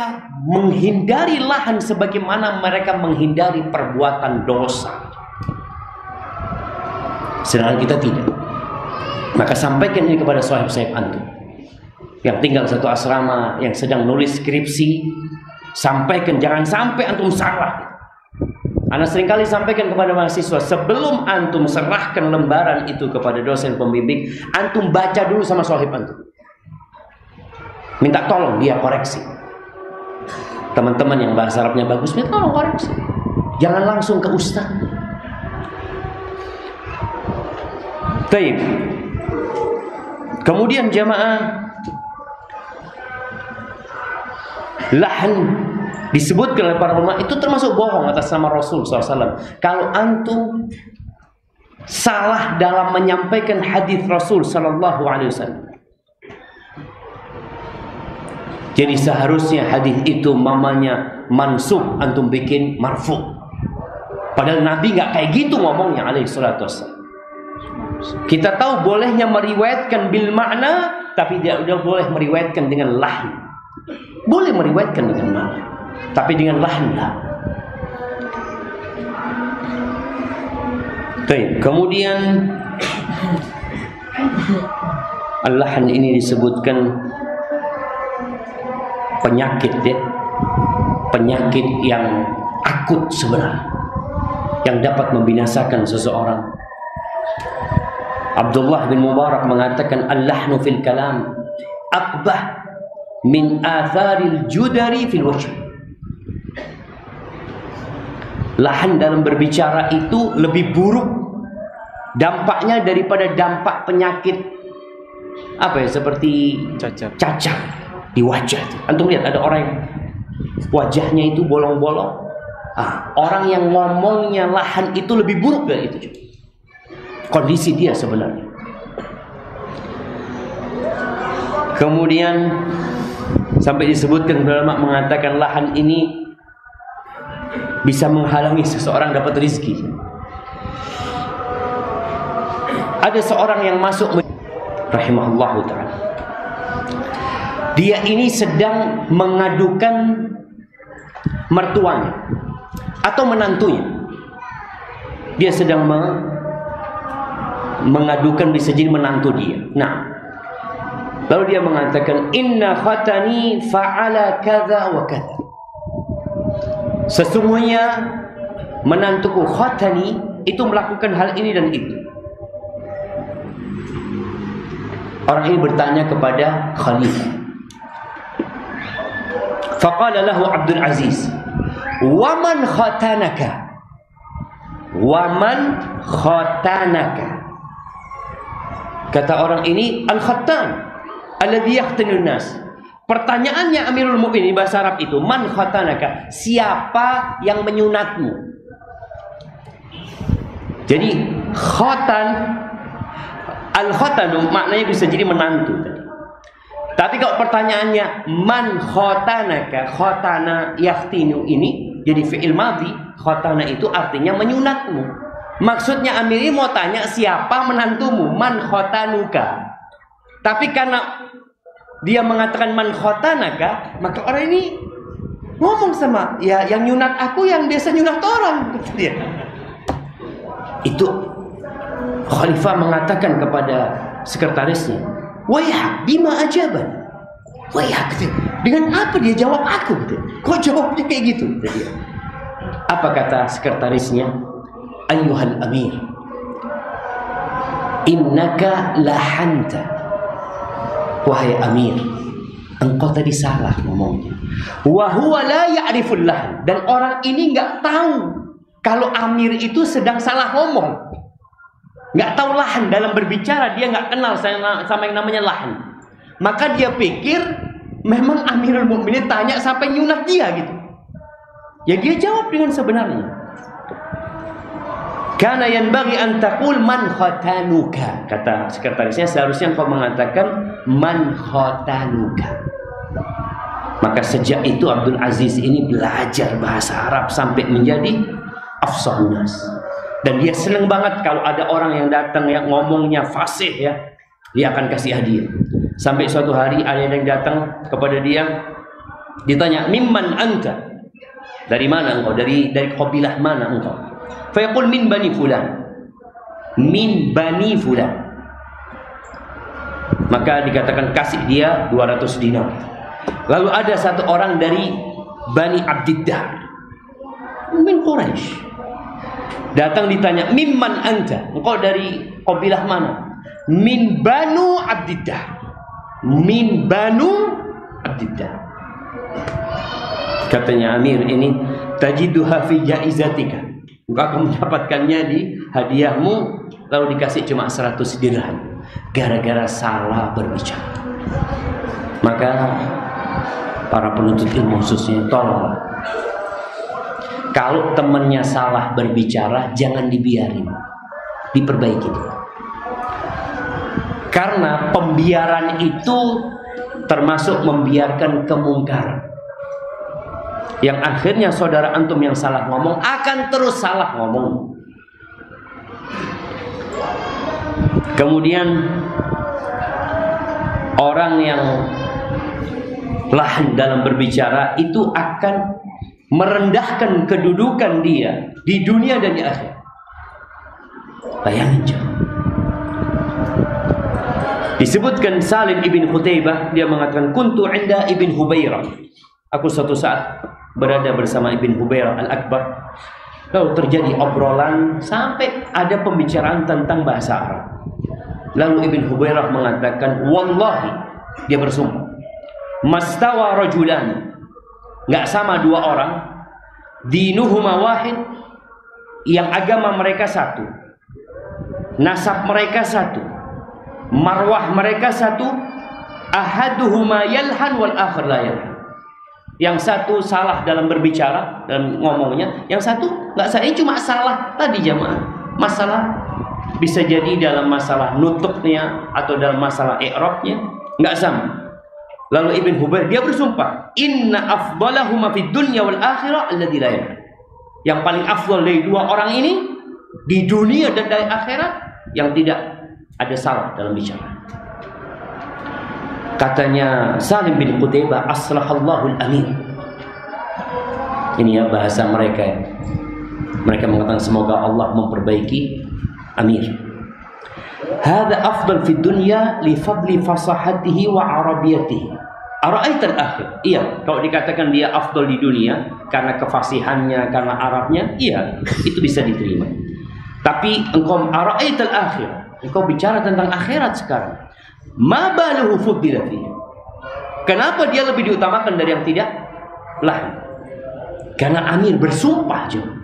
menghindari lahan sebagaimana mereka menghindari perbuatan dosa. Sedangkan kita tidak. Maka sampaikan ini kepada sahib-sahib antum yang tinggal satu asrama, yang sedang nulis skripsi, sampaikan, jangan sampai antum salah. Anak seringkali sampaikan kepada mahasiswa, sebelum antum serahkan lembaran itu kepada dosen pembimbing, antum baca dulu sama sahib antum. Minta tolong dia koreksi. Teman-teman yang bahasa Arabnya bagus, minta tolong koreksi. Jangan langsung ke ustaz. Baik. Kemudian jamaah, lahan disebutkan oleh para ulama itu termasuk bohong atas nama Rasul SAW. Kalau antum salah dalam menyampaikan hadis Rasul SAW, jadi seharusnya hadis itu mamanya mansub, antum bikin marfu. Padahal Nabi nggak kayak gitu ngomongnya alaihi salatu wassalam. Kita tahu bolehnya meriwayatkan bil makna, tapi tidak boleh meriwayatkan dengan lahn. Boleh meriwayatkan dengan makna, tapi dengan lahn lah. Baik, kemudian al-lahn ini disebutkan penyakit ya, penyakit yang akut sebenarnya, yang dapat membinasakan seseorang. Abdullah bin Mubarak mengatakan al-lahnu fil kalam aqbah min atharil judari fil wajh. Lahan dalam berbicara itu lebih buruk dampaknya daripada dampak penyakit apa ya, seperti cacar di wajah. Antum lihat ada orang yang wajahnya itu bolong-bolong. Orang yang ngomongnya lahan itu lebih buruk dari itu juga. Kondisi dia sebenarnya. Kemudian sampai disebutkan ulama mengatakan lahan ini bisa menghalangi seseorang dapat rezeki. Ada seorang yang masuk rahimahullahu ta'ala. Dia ini sedang mengadukan mertuanya atau menantunya. Dia sedang mengadukan, bisa jadi menantu dia. Nah, lalu dia mengatakan, inna khatani fa'ala kadza wa kadza. Sesungguhnya menantuku khatani itu melakukan hal ini dan itu. Orang ini bertanya kepada khalifah. Faqala lahu Abdul Aziz, "Waman khatanaka?" Waman khatanaka? Kata orang ini, al-khattan alladhi yahtanun nas. Pertanyaannya Amirul Mukminin bahasa Arab itu, man khatanaka? Siapa yang menyunatmu? Jadi khatan, al-khatanu maknanya bisa jadi menantu. Tapi kalau pertanyaannya man khatanaka, khatana yahtinu ini jadi fi'il madhi. Khatana itu artinya menyunatmu. Maksudnya Amir ini mau tanya siapa menantumu, man khatanuka. Tapi karena dia mengatakan man khatanaka, maka orang ini ngomong sama, ya yang nyunat aku yang biasa nyunat orang. Dia. Itu khalifah mengatakan kepada sekretarisnya, wayah bima ajaban. Wayah, dengan apa dia jawab aku? Kok jawabnya kayak gitu? Apa kata sekretarisnya? Ayyuhal amir, innaka lahanta. Wahai amir, engkau tadi salah ngomongnya. Wa huwa la ya'riful lahan. Dan orang ini nggak tahu kalau amir itu sedang salah ngomong. Nggak tahu lahan dalam berbicara, dia nggak kenal sama yang namanya lahan. Maka dia pikir memang Amirul Mukminin tanya sampai nyunat dia gitu. Ya dia jawab dengan sebenarnya. Kana yanbaghi an taqul man khatanuka. Kata sekretarisnya, seharusnya engkau mengatakan man khatanuka. Maka sejak itu Abdul Aziz ini belajar bahasa Arab sampai menjadi afsahun nas. Dan dia senang banget kalau ada orang yang datang yang ngomongnya fasih ya, dia akan kasih hadiah. Sampai suatu hari ada yang datang kepada dia, ditanya, "Mimman anta?" Dari mana engkau? Dari kabilah mana engkau? Fayaqul min bani fulan. Min bani fulan. Maka dikatakan kasih dia 200 dinar. Lalu ada satu orang dari Bani Abdiddar min Quraisy. Datang ditanya, "Mimman anta?" Engkau dari kabilah mana? "Min Banu Abdiddar." Min Banu Abdiddar. Katanya Amir ini, "Tajiduha fi jaizatika." Engkau akan mendapatkannya di hadiahmu. Lalu dikasih cuma 100 dirham. Gara-gara salah berbicara. Maka para penuntut ilmu khususnya tolong, kalau temannya salah berbicara jangan dibiarin, diperbaiki. Karena pembiaran itu termasuk membiarkan kemungkaran, yang akhirnya saudara antum yang salah ngomong akan terus salah ngomong. Kemudian orang yang lahan dalam berbicara itu akan merendahkan kedudukan dia di dunia dan di akhirat. Bayangin coba. Disebutkan Salim ibn Qutaibah, dia mengatakan, "Kuntu 'inda Ibn Hubairah." Aku suatu saat berada bersama Ibn Hubairah Al-Akbar. Lalu terjadi obrolan sampai ada pembicaraan tentang bahasa Arab. Lalu Ibn Hubairah mengatakan, "Wallahi," dia bersumpah, "mastawa rajulan." Enggak sama dua orang, dinuhuma wahid, yang agama mereka satu, nasab mereka satu, marwah mereka satu, ahaduhuma yalhan wal akhir la yalhan. Yang satu salah dalam berbicara, dalam ngomongnya, yang satu enggak salah. Ini cuma salah tadi jamaah. Masalah bisa jadi dalam masalah nutupnya atau dalam masalah i'rabnya enggak sama. Lalu Ibn Hubair dia bersumpah, "Inna afdalahuma fid dunya wal akhirah alladzi la yalhan." Yang paling afdal dari dua orang ini di dunia dan dari akhirat yang tidak ada salah dalam bicara. Katanya Salim bin Qutaibah, "Aslahallahu al-amin." Ini ya bahasa mereka ya. Mereka mengatakan semoga Allah memperbaiki Amir. Hada afdal fid dunya li fadli fasahatihi wa arabiyatihi. Ara'aital akhir. Iya, kalau dikatakan dia afdal di dunia karena kefasihannya, karena Arabnya, iya, itu bisa diterima. Tapi engkau ara'aital akhir, engkau bicara tentang akhirat sekarang. Ma baluhu fuddila fihi. Kenapa dia lebih diutamakan dari yang tidak? Lah, karena Amir bersumpah juga.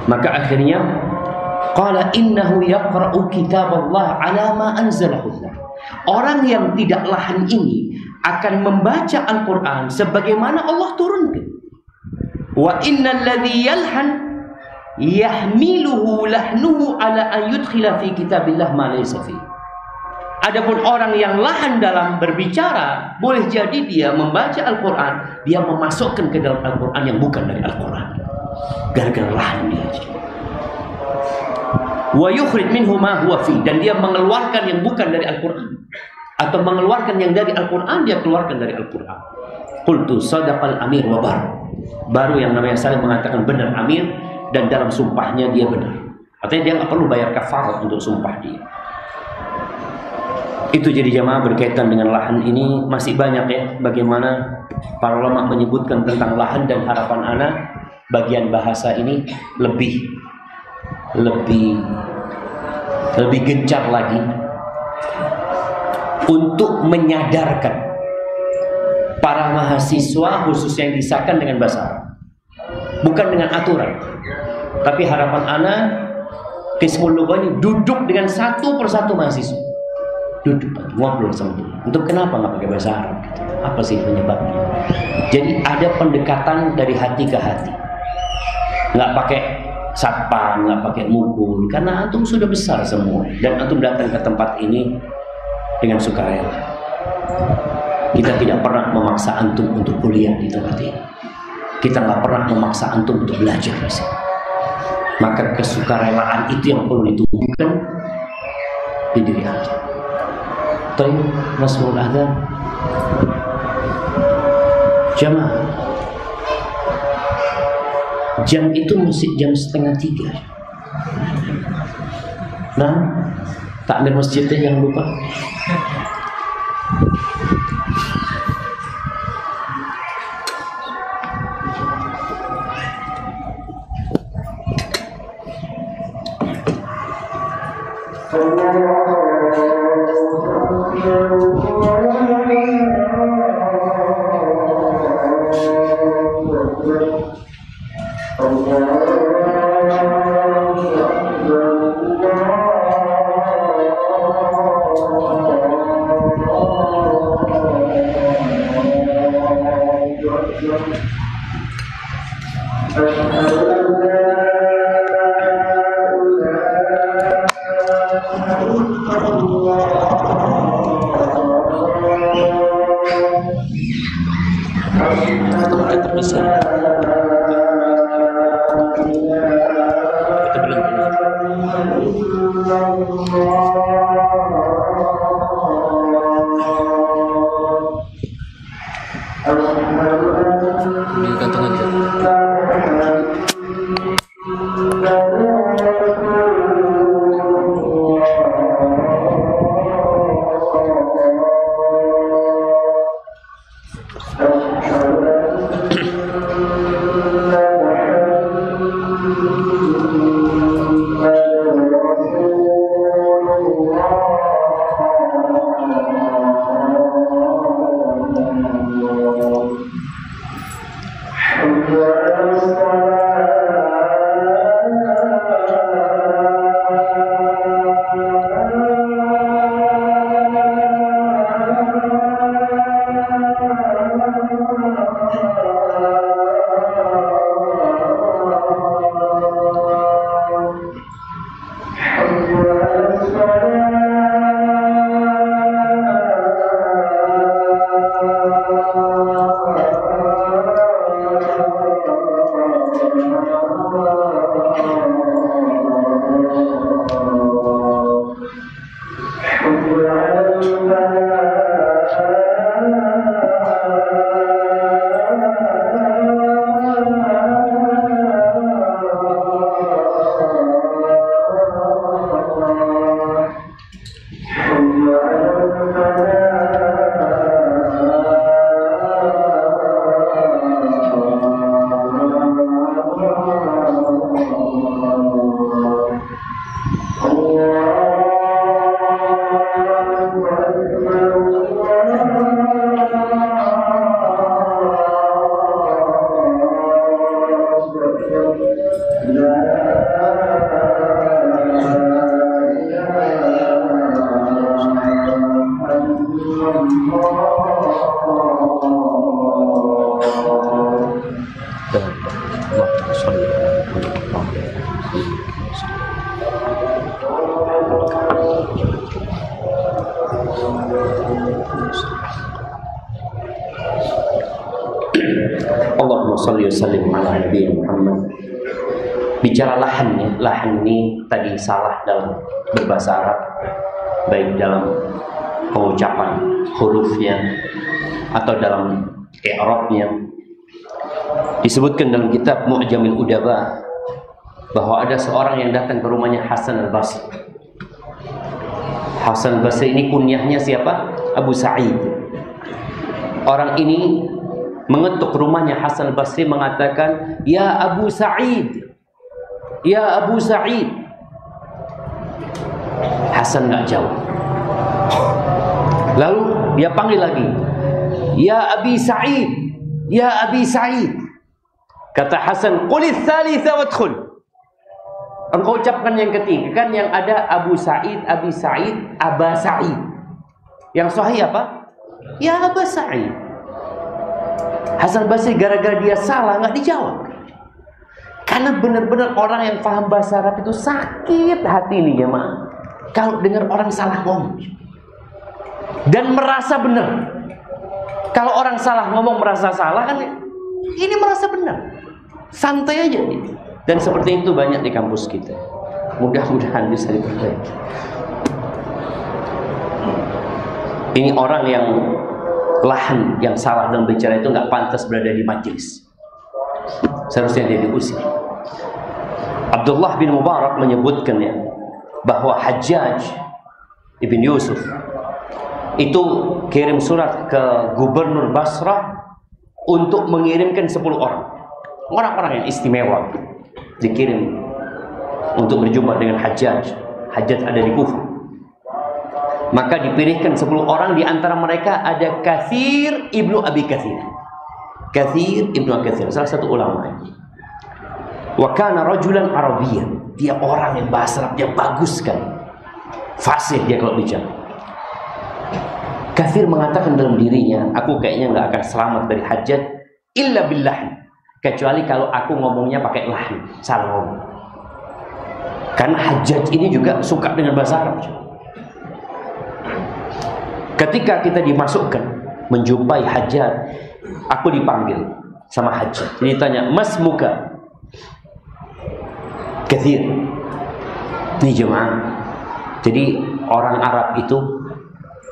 Maka akhirnya qala innahu yaqra'u kitaballah ala ma anzalahu. Orang yang tidak lahan ini akan membaca Al-Quran sebagaimana Allah turunkan. Wa innal ladzi yalhan yahmiluhu lahnuhu ala an yudkhila fi kitabillah ma laysa fi. Adapun orang yang lahan dalam berbicara, boleh jadi dia membaca Al-Quran, dia memasukkan ke dalam Al-Quran yang bukan dari Al-Quran. Gara-gara lahan dia. Wa yukhrij minhu ma huwa fi, dan dia mengeluarkan yang bukan dari Al-Quran atau mengeluarkan yang dari Al-Quran, dia keluarkan dari Al-Quran. Qultu sadaqal amir wa bar. Baru yang namanya Salim mengatakan benar Amir, dan dalam sumpahnya dia benar. Artinya dia nggak perlu bayar kafarat untuk sumpah dia. Itu jadi jamaah berkaitan dengan lahan ini masih banyak ya, bagaimana para ulama menyebutkan tentang lahan, dan harapan ana bagian bahasa ini lebih gencar lagi untuk menyadarkan para mahasiswa khususnya yang disahkan dengan bahasa Arab, bukan dengan aturan. Tapi harapan ana Qismul Lughah ini duduk dengan satu persatu mahasiswa, duduk ngobrol sama dia. Untuk kenapa nggak pakai bahasa Arab? Gitu. Apa sih penyebabnya? Jadi ada pendekatan dari hati ke hati, nggak pakai satpam, nggak pakai mukul, karena antum sudah besar semua dan antum datang ke tempat ini dengan sukarela. Kita tidak pernah memaksa antum untuk kuliah di tempat ini. Kita nggak pernah memaksa antum untuk belajar di sini. Maka kesukarelaan itu yang perlu ditumbuhkan di diri Anda. Tayyib, masmul adzan. Jamaah, jam itu mesti jam 2:30. Nah, takmir masjidnya jangan lupa. Allahumma shalli wa sallim ala Nabi Muhammad. Bicara lahan, ya. Lahan ini tadi salah dalam berbahasa Arab, baik dalam pengucapan hurufnya atau dalam i'rabnya. Disebutkan dalam kitab Mu'jamil Udaba bahwa ada seorang yang datang ke rumahnya Hasan al-Basri. Hasan al-Basri ini kunyahnya siapa? Abu Sa'id. Orang ini mengetuk rumahnya Hasan al-Basri mengatakan, "Ya Abu Sa'id, ya Abu Sa'id." Hasan nggak jawab. Lalu dia panggil lagi, "Ya Abi Sa'id, ya Abi Sa'id." Kata Hasan, "Qulits tsalitsa wadkhul." Engkau ucapkan yang ketiga, kan yang ada Abu Sa'id, Abi Sa'id, Aba Sa'id. Yang sahih apa? Ya Aba Sa'id. Hasan Basri gara-gara dia salah nggak dijawab. Karena benar-benar orang yang paham bahasa Arab itu sakit hati ini jemaah. Kalau dengar orang salah ngomong dan merasa benar. Kalau orang salah ngomong merasa salah kan, ini merasa benar. Santai aja nih. Dan seperti itu banyak di kampus kita. Mudah-mudahan bisa diperbaiki. Ini orang yang lahan, yang salah dalam bicara itu nggak pantas berada di majelis. Seharusnya dia diusir. Abdullah bin Mubarak menyebutkan ya, bahwa Hajjaj ibn Yusuf itu kirim surat ke gubernur Basrah untuk mengirimkan 10 orang. Orang-orang yang istimewa dikirim untuk berjumpa dengan Hajjaj. Hajjaj ada di Kufah. Maka dipilihkan 10 orang, di antara mereka ada Katsir ibnu Abi Katsir. Katsir ibnu Abi Katsir, salah satu ulama. Wa kana rajulan Arabiyyan. Dia orang yang bahasa Arab yang bagus sekali. Fasih dia kalau bicara. Katsir mengatakan dalam dirinya, aku kayaknya nggak akan selamat dari Hajjaj illa billah, kecuali kalau aku ngomongnya pakai lahn, salah ngomong. Karena Hajjaj ini juga suka dengan bahasa Arab. Ketika kita dimasukkan menjumpai Hajjaj, aku dipanggil sama Hajjaj. Jadi tanya, "Mas muka?" Katsir. Ini jemaah. Jadi orang Arab itu,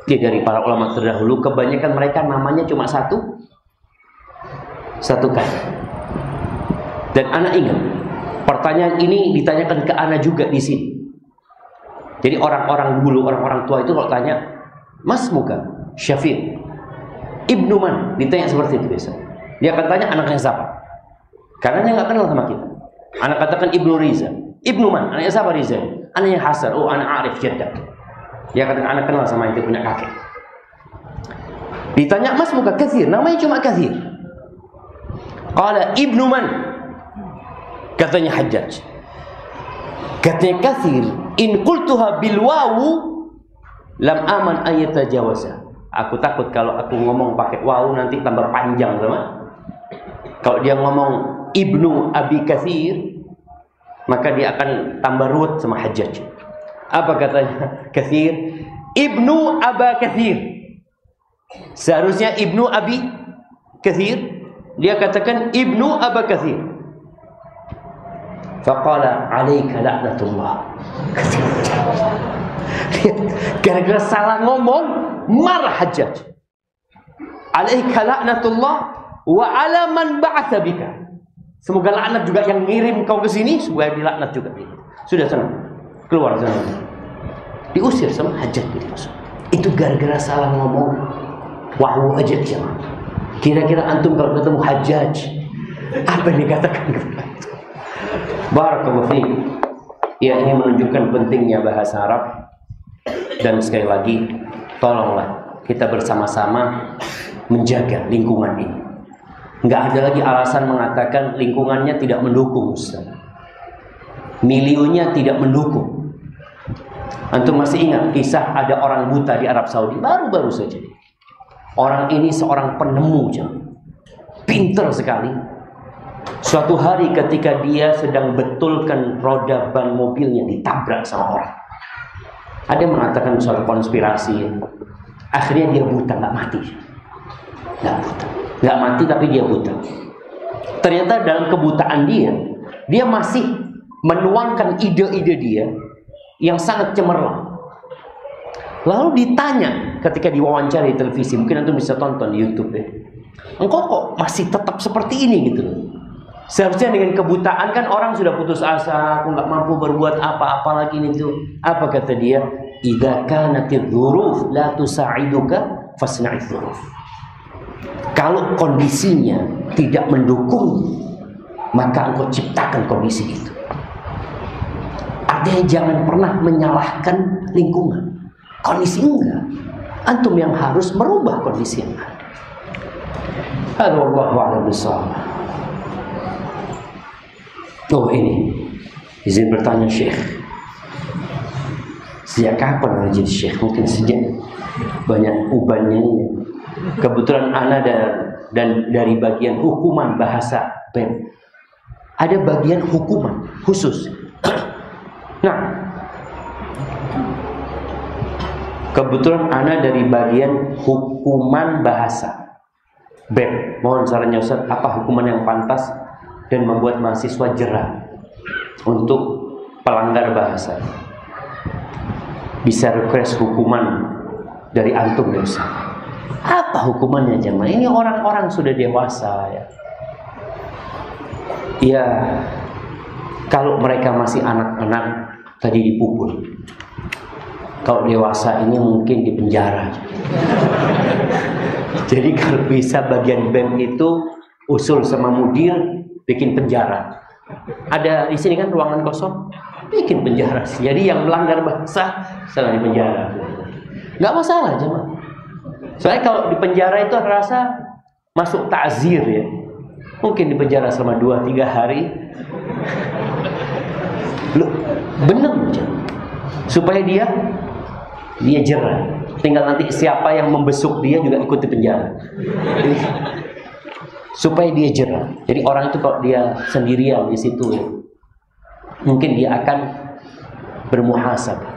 dia dari para ulama terdahulu, kebanyakan mereka namanya cuma satu kali. Dan anak ingat, pertanyaan ini ditanyakan ke anak juga di sini. Jadi orang-orang dulu, orang-orang tua itu kalau tanya, "Mas muka?" Syafiq. Ibnu man? Ditanya seperti itu biasa. Dia akan tanya anaknya siapa. Karena dia nggak kenal sama kita. Anak katakan Ibnu Riza. Ibnu man? Anaknya siapa Riza? Anaknya Hasan. Oh, anak Arif Jaddak. Dia katakan anak kenal sama itu punya kakek. Ditanya, "Mas muka?" Katsir. Namanya cuma Katsir. Qala Ibnu man? Katanya Hajjaj. Katanya Katsir, "In qultuha bil wawu lam aman ayatajawaza." Aku takut kalau aku ngomong pakai wawu nanti tambah panjang, sama. Kalau dia ngomong Ibnu Abi Katsir, maka dia akan tambah ruwet sama Hajjaj. Apa katanya Katsir? Ibnu Aba Katsir. Seharusnya Ibnu Abi Katsir, dia katakan Ibnu Aba Katsir. Faqala alaika la'natullah. Gara-gara salah ngomong, marah Hajjaj. Alaika la'natullah wa ala man ba'atha bika. Semoga laknat juga yang ngirim kau ke sini, supaya dilaknat juga. Sudah sana, keluar sana. Diusir sama Hajjaj. Itu gara-gara salah ngomong. Wahyu aja dia. Kira-kira antum kalau ketemu Hajjaj, apa yang dikatakan kepada itu? Barakallahu fiik. Ya, ini menunjukkan pentingnya bahasa Arab. Dan sekali lagi, tolonglah kita bersama-sama menjaga lingkungan ini. Nggak ada lagi alasan mengatakan lingkungannya tidak mendukung, Ustaz. Milionya tidak mendukung. Antum masih ingat kisah ada orang buta di Arab Saudi? Baru-baru saja. Orang ini seorang penemu, pinter sekali. Suatu hari ketika dia sedang betulkan roda ban mobilnya, ditabrak sama orang. Ada yang mengatakan suatu konspirasi. Akhirnya dia buta, nggak mati. Nggak mati tapi dia buta. Ternyata dalam kebutaan dia masih menuangkan ide-ide dia yang sangat cemerlang. Lalu ditanya ketika diwawancara di televisi, mungkin antum bisa tonton di YouTube ya. Engkau kok masih tetap seperti ini gitu? Seharusnya dengan kebutaan kan orang sudah putus asa, aku nggak mampu berbuat apa-apa lagi itu. Apa kata dia? Idza kanatiz dzuruf la tusa'iduka fasna'iz dzuruf. Kalau kondisinya tidak mendukung, maka engkau ciptakan kondisi itu. Artinya jangan pernah menyalahkan lingkungan. Kondisi enggak. Antum yang harus merubah kondisi yang ada. Wallahu a'lam bishawab. Oh ini, izin bertanya Syekh. Sejak kapan anda jadi Syekh? Mungkin sejak banyak ubannya ini. Kebetulan ana dan dari bagian hukuman bahasa BEM ada bagian hukuman khusus. Nah, kebetulan ana dari bagian hukuman bahasa BEM. Mohon sarannya Ustaz, apa hukuman yang pantas dan membuat mahasiswa jerah? untuk pelanggar bahasa bisa request hukuman dari antum ya Ustaz. Apa hukumannya jemaah? Ini orang-orang sudah dewasa ya. Ya, kalau mereka masih anak-anak tadi dipukul. Kalau dewasa ini mungkin di penjara. Jadi kalau bisa bagian BEM itu usul sama mudir bikin penjara. Ada di sini kan ruangan kosong, bikin penjara. Jadi yang melanggar bahasa setelah di penjara. Nggak masalah jemaah. Soalnya kalau di penjara itu rasa masuk ta'zir ya. Mungkin di penjara selama 2-3 hari. Loh, bener jemaah. Supaya dia jerah. Tinggal nanti siapa yang membesuk dia juga ikut di penjara. Supaya dia jerah. Jadi orang itu kalau dia sendirian di situ ya, mungkin dia akan bermuhasabah.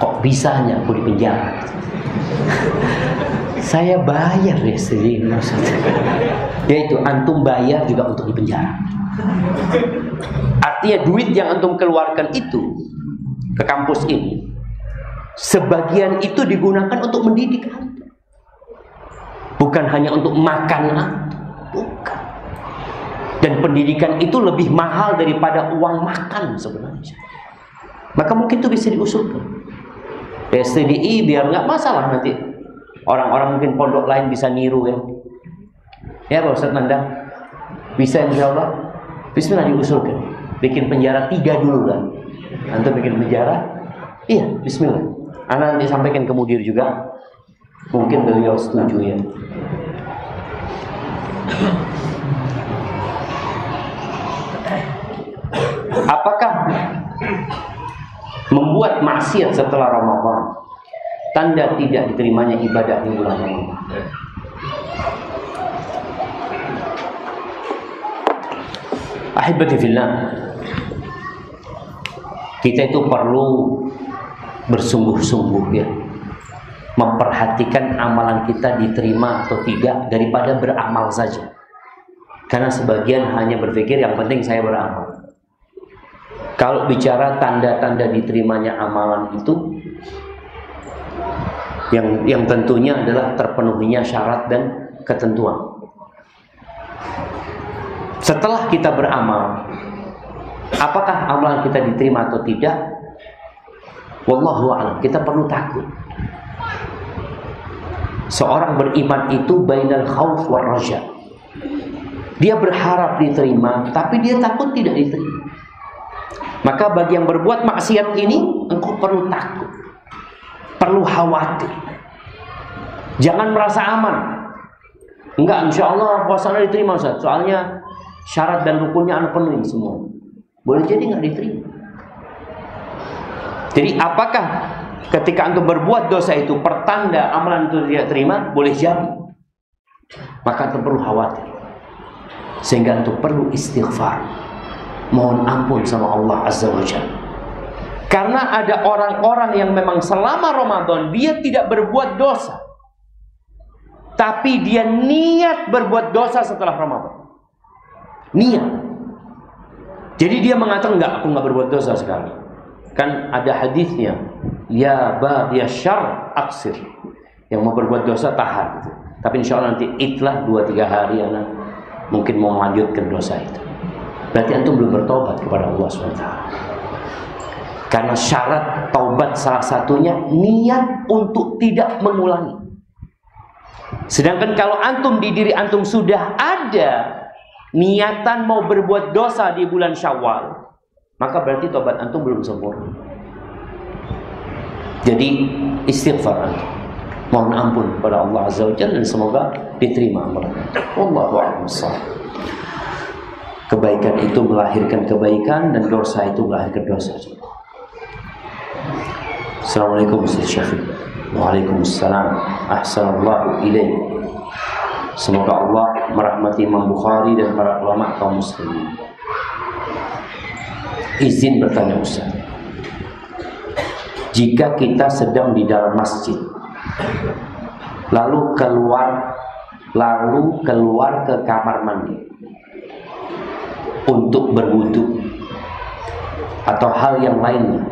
Kok bisanya aku di penjara? Saya bayar ya sendiri maksudnya. Yaitu antum bayar juga untuk di penjara. Artinya duit yang antum keluarkan itu ke kampus ini, sebagian itu digunakan untuk mendidik antum. Bukan hanya untuk makan antum. Bukan. Dan pendidikan itu lebih mahal daripada uang makan sebenarnya. Maka mungkin itu bisa diusulkan. STDI biar nggak masalah nanti. Orang-orang mungkin pondok lain bisa niru ya. Ya Pak Ustaz Nanda. Bisa insya Allah. Bismillah diusulkan. Bikin penjara 3 dulu lah. Antum bikin penjara. Iya, bismillah. Ana nanti sampaikan ke mudir juga. Mungkin beliau setuju ya. Apakah membuat maksiat setelah Ramadan tanda tidak diterimanya ibadah di bulan Ramadan? Ahibati fillah, kita itu perlu bersungguh-sungguh ya, memperhatikan amalan kita diterima atau tidak daripada beramal saja. Karena sebagian hanya berpikir yang penting saya beramal. Kalau bicara tanda-tanda diterimanya amalan itu, yang tentunya adalah terpenuhinya syarat dan ketentuan. Setelah kita beramal, apakah amalan kita diterima atau tidak? Wallahu a'lam, kita perlu takut. Seorang beriman itu bainal khauf war raja. Dia berharap diterima, tapi dia takut tidak diterima. Maka bagi yang berbuat maksiat ini, engkau perlu takut, perlu khawatir. Jangan merasa aman. Enggak, insya Allah puasanya diterima Ustaz. Soalnya syarat dan rukunnya anda penuhi semua. Boleh jadi nggak diterima. Jadi apakah ketika antum berbuat dosa itu pertanda amalan itu tidak terima? Boleh jadi. Maka antum perlu khawatir. Sehingga antum perlu istighfar, mohon ampun sama Allah Azza wa Jalla. Karena ada orang-orang yang memang selama Ramadan dia tidak berbuat dosa, tapi dia niat berbuat dosa setelah Ramadan. Niat. Jadi dia mengatakan enggak, aku enggak berbuat dosa sekali. Kan ada hadisnya, ya baghiya syarr aksir. Yang mau berbuat dosa tahan gitu. Tapi insya Allah nanti itlah 2-3 hari anak mungkin mau melanjutkan dosa itu. Berarti antum belum bertobat kepada Allah SWT. Karena syarat taubat salah satunya niat untuk tidak mengulangi. Sedangkan kalau antum di diri antum sudah ada niatan mau berbuat dosa di bulan Syawal, maka berarti taubat antum belum sempurna. Jadi istighfar antum, mohon ampun kepada Allah Azza wa Jalla, dan semoga diterima amalan antum. Wallahu a'lam bishawab. Kebaikan itu melahirkan kebaikan dan dosa itu melahirkan dosa. Assalamualaikum Ustaz Syafiq. Waalaikumsalam. Ahsanallahu ilaik. Semoga Allah merahmati Imam Bukhari dan para ulama kaum muslimin. Izin bertanya Ustaz, jika kita sedang di dalam masjid lalu keluar ke kamar mandi untuk berwudu, atau hal yang lainnya.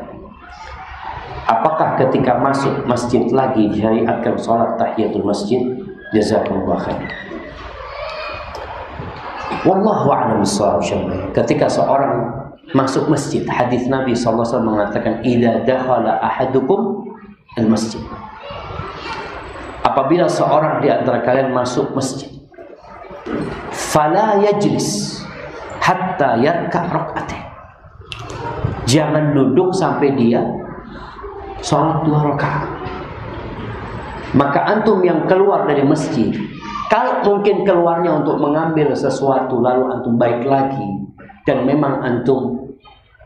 Apakah ketika masuk masjid lagi disyariatkan sholat tahiyatul masjid? Jazakumullah khair. Wallahu a'lam bishawab. Ketika seorang masuk masjid, hadis Nabi SAW mengatakan, idza dakhala ahadukum al-masjid. Apabila seorang di antara kalian masuk masjid, fala yajlis hatta yarka' rak'atain. Jangan duduk sampai dia sholat 2 rakaat. Maka antum yang keluar dari masjid, kalau mungkin keluarnya untuk mengambil sesuatu lalu antum balik lagi, dan memang antum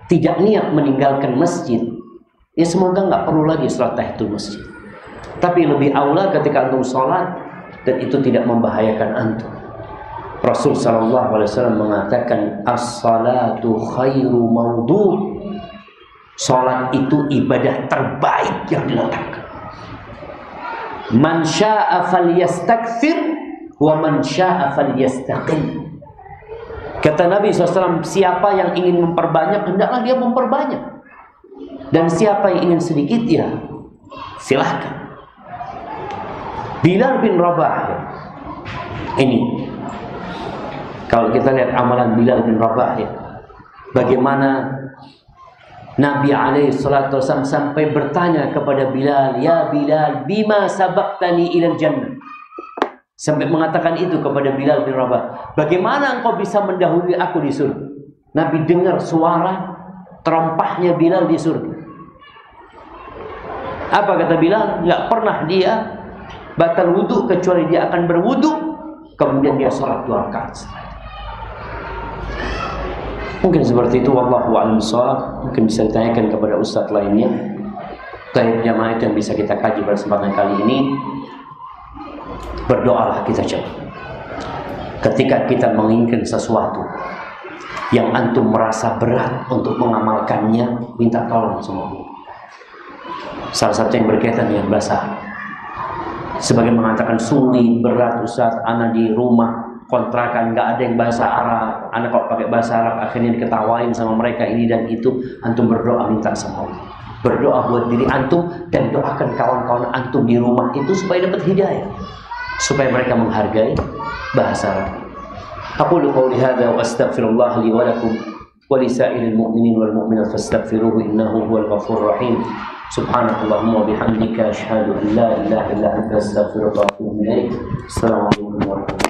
tidak niat meninggalkan masjid, ya semoga nggak perlu lagi sholat tahiyatul masjid. Tapi lebih aula ketika antum sholat dan itu tidak membahayakan antum. Rasul sallallahu alaihi wasallam mengatakan, as-salatu khairu mawdu'. Sholat itu ibadah terbaik yang diletakkan. Man syaa falyastakthir wa man syaa falyastaqil. Kata Nabi SAW, siapa yang ingin memperbanyak, hendaklah dia memperbanyak. Dan siapa yang ingin sedikit, ya silahkan. Bilal bin Rabah. Ini, kalau kita lihat amalan Bilal bin Rabah, ya, bagaimana Nabi SAW sampai bertanya kepada Bilal, ya Bilal, bima sabaqtani ilal jannah. Sampai mengatakan itu kepada Bilal bin Rabah, bagaimana engkau bisa mendahului aku di surga? Nabi dengar suara terompahnya Bilal di surga. Apa kata Bilal? Nggak pernah dia batal wudhu kecuali dia akan berwudhu, kemudian dia sholat 2 rakaat. Mungkin seperti itu, wallahu a'lam bishawab. Mungkin bisa ditanyakan kepada ustadz lainnya. Baik jamaah, itu yang bisa kita kaji pada kesempatan kali ini. Berdoalah kita coba. Ketika kita menginginkan sesuatu yang antum merasa berat untuk mengamalkannya, minta tolong sama Allah. Salah satu yang berkaitan dengan bahasa. Sebagian mengatakan sulit, berat Ustaz, ana di rumah kontrakan nggak ada yang bahasa Arab, anak kok pakai bahasa Arab, akhirnya diketawain sama mereka ini dan itu. Antum berdoa minta sama Allah, berdoa buat diri antum dan doakan kawan-kawan antum di rumah itu supaya dapat hidayah, supaya mereka menghargai bahasa Arab. Aqulu qawli hadza wa astaghfirullah li wa lakum wa li sa'iril mu'minin wal mu'minat fastaghfiruhu innahu huwal ghafurur rahim. Subhanakallahumma wa bihamdika asyhadu an la ilaha illa anta astaghfiruka wa atubu ilaik. Assalamualaikum warahmatullahi wabarakatuh.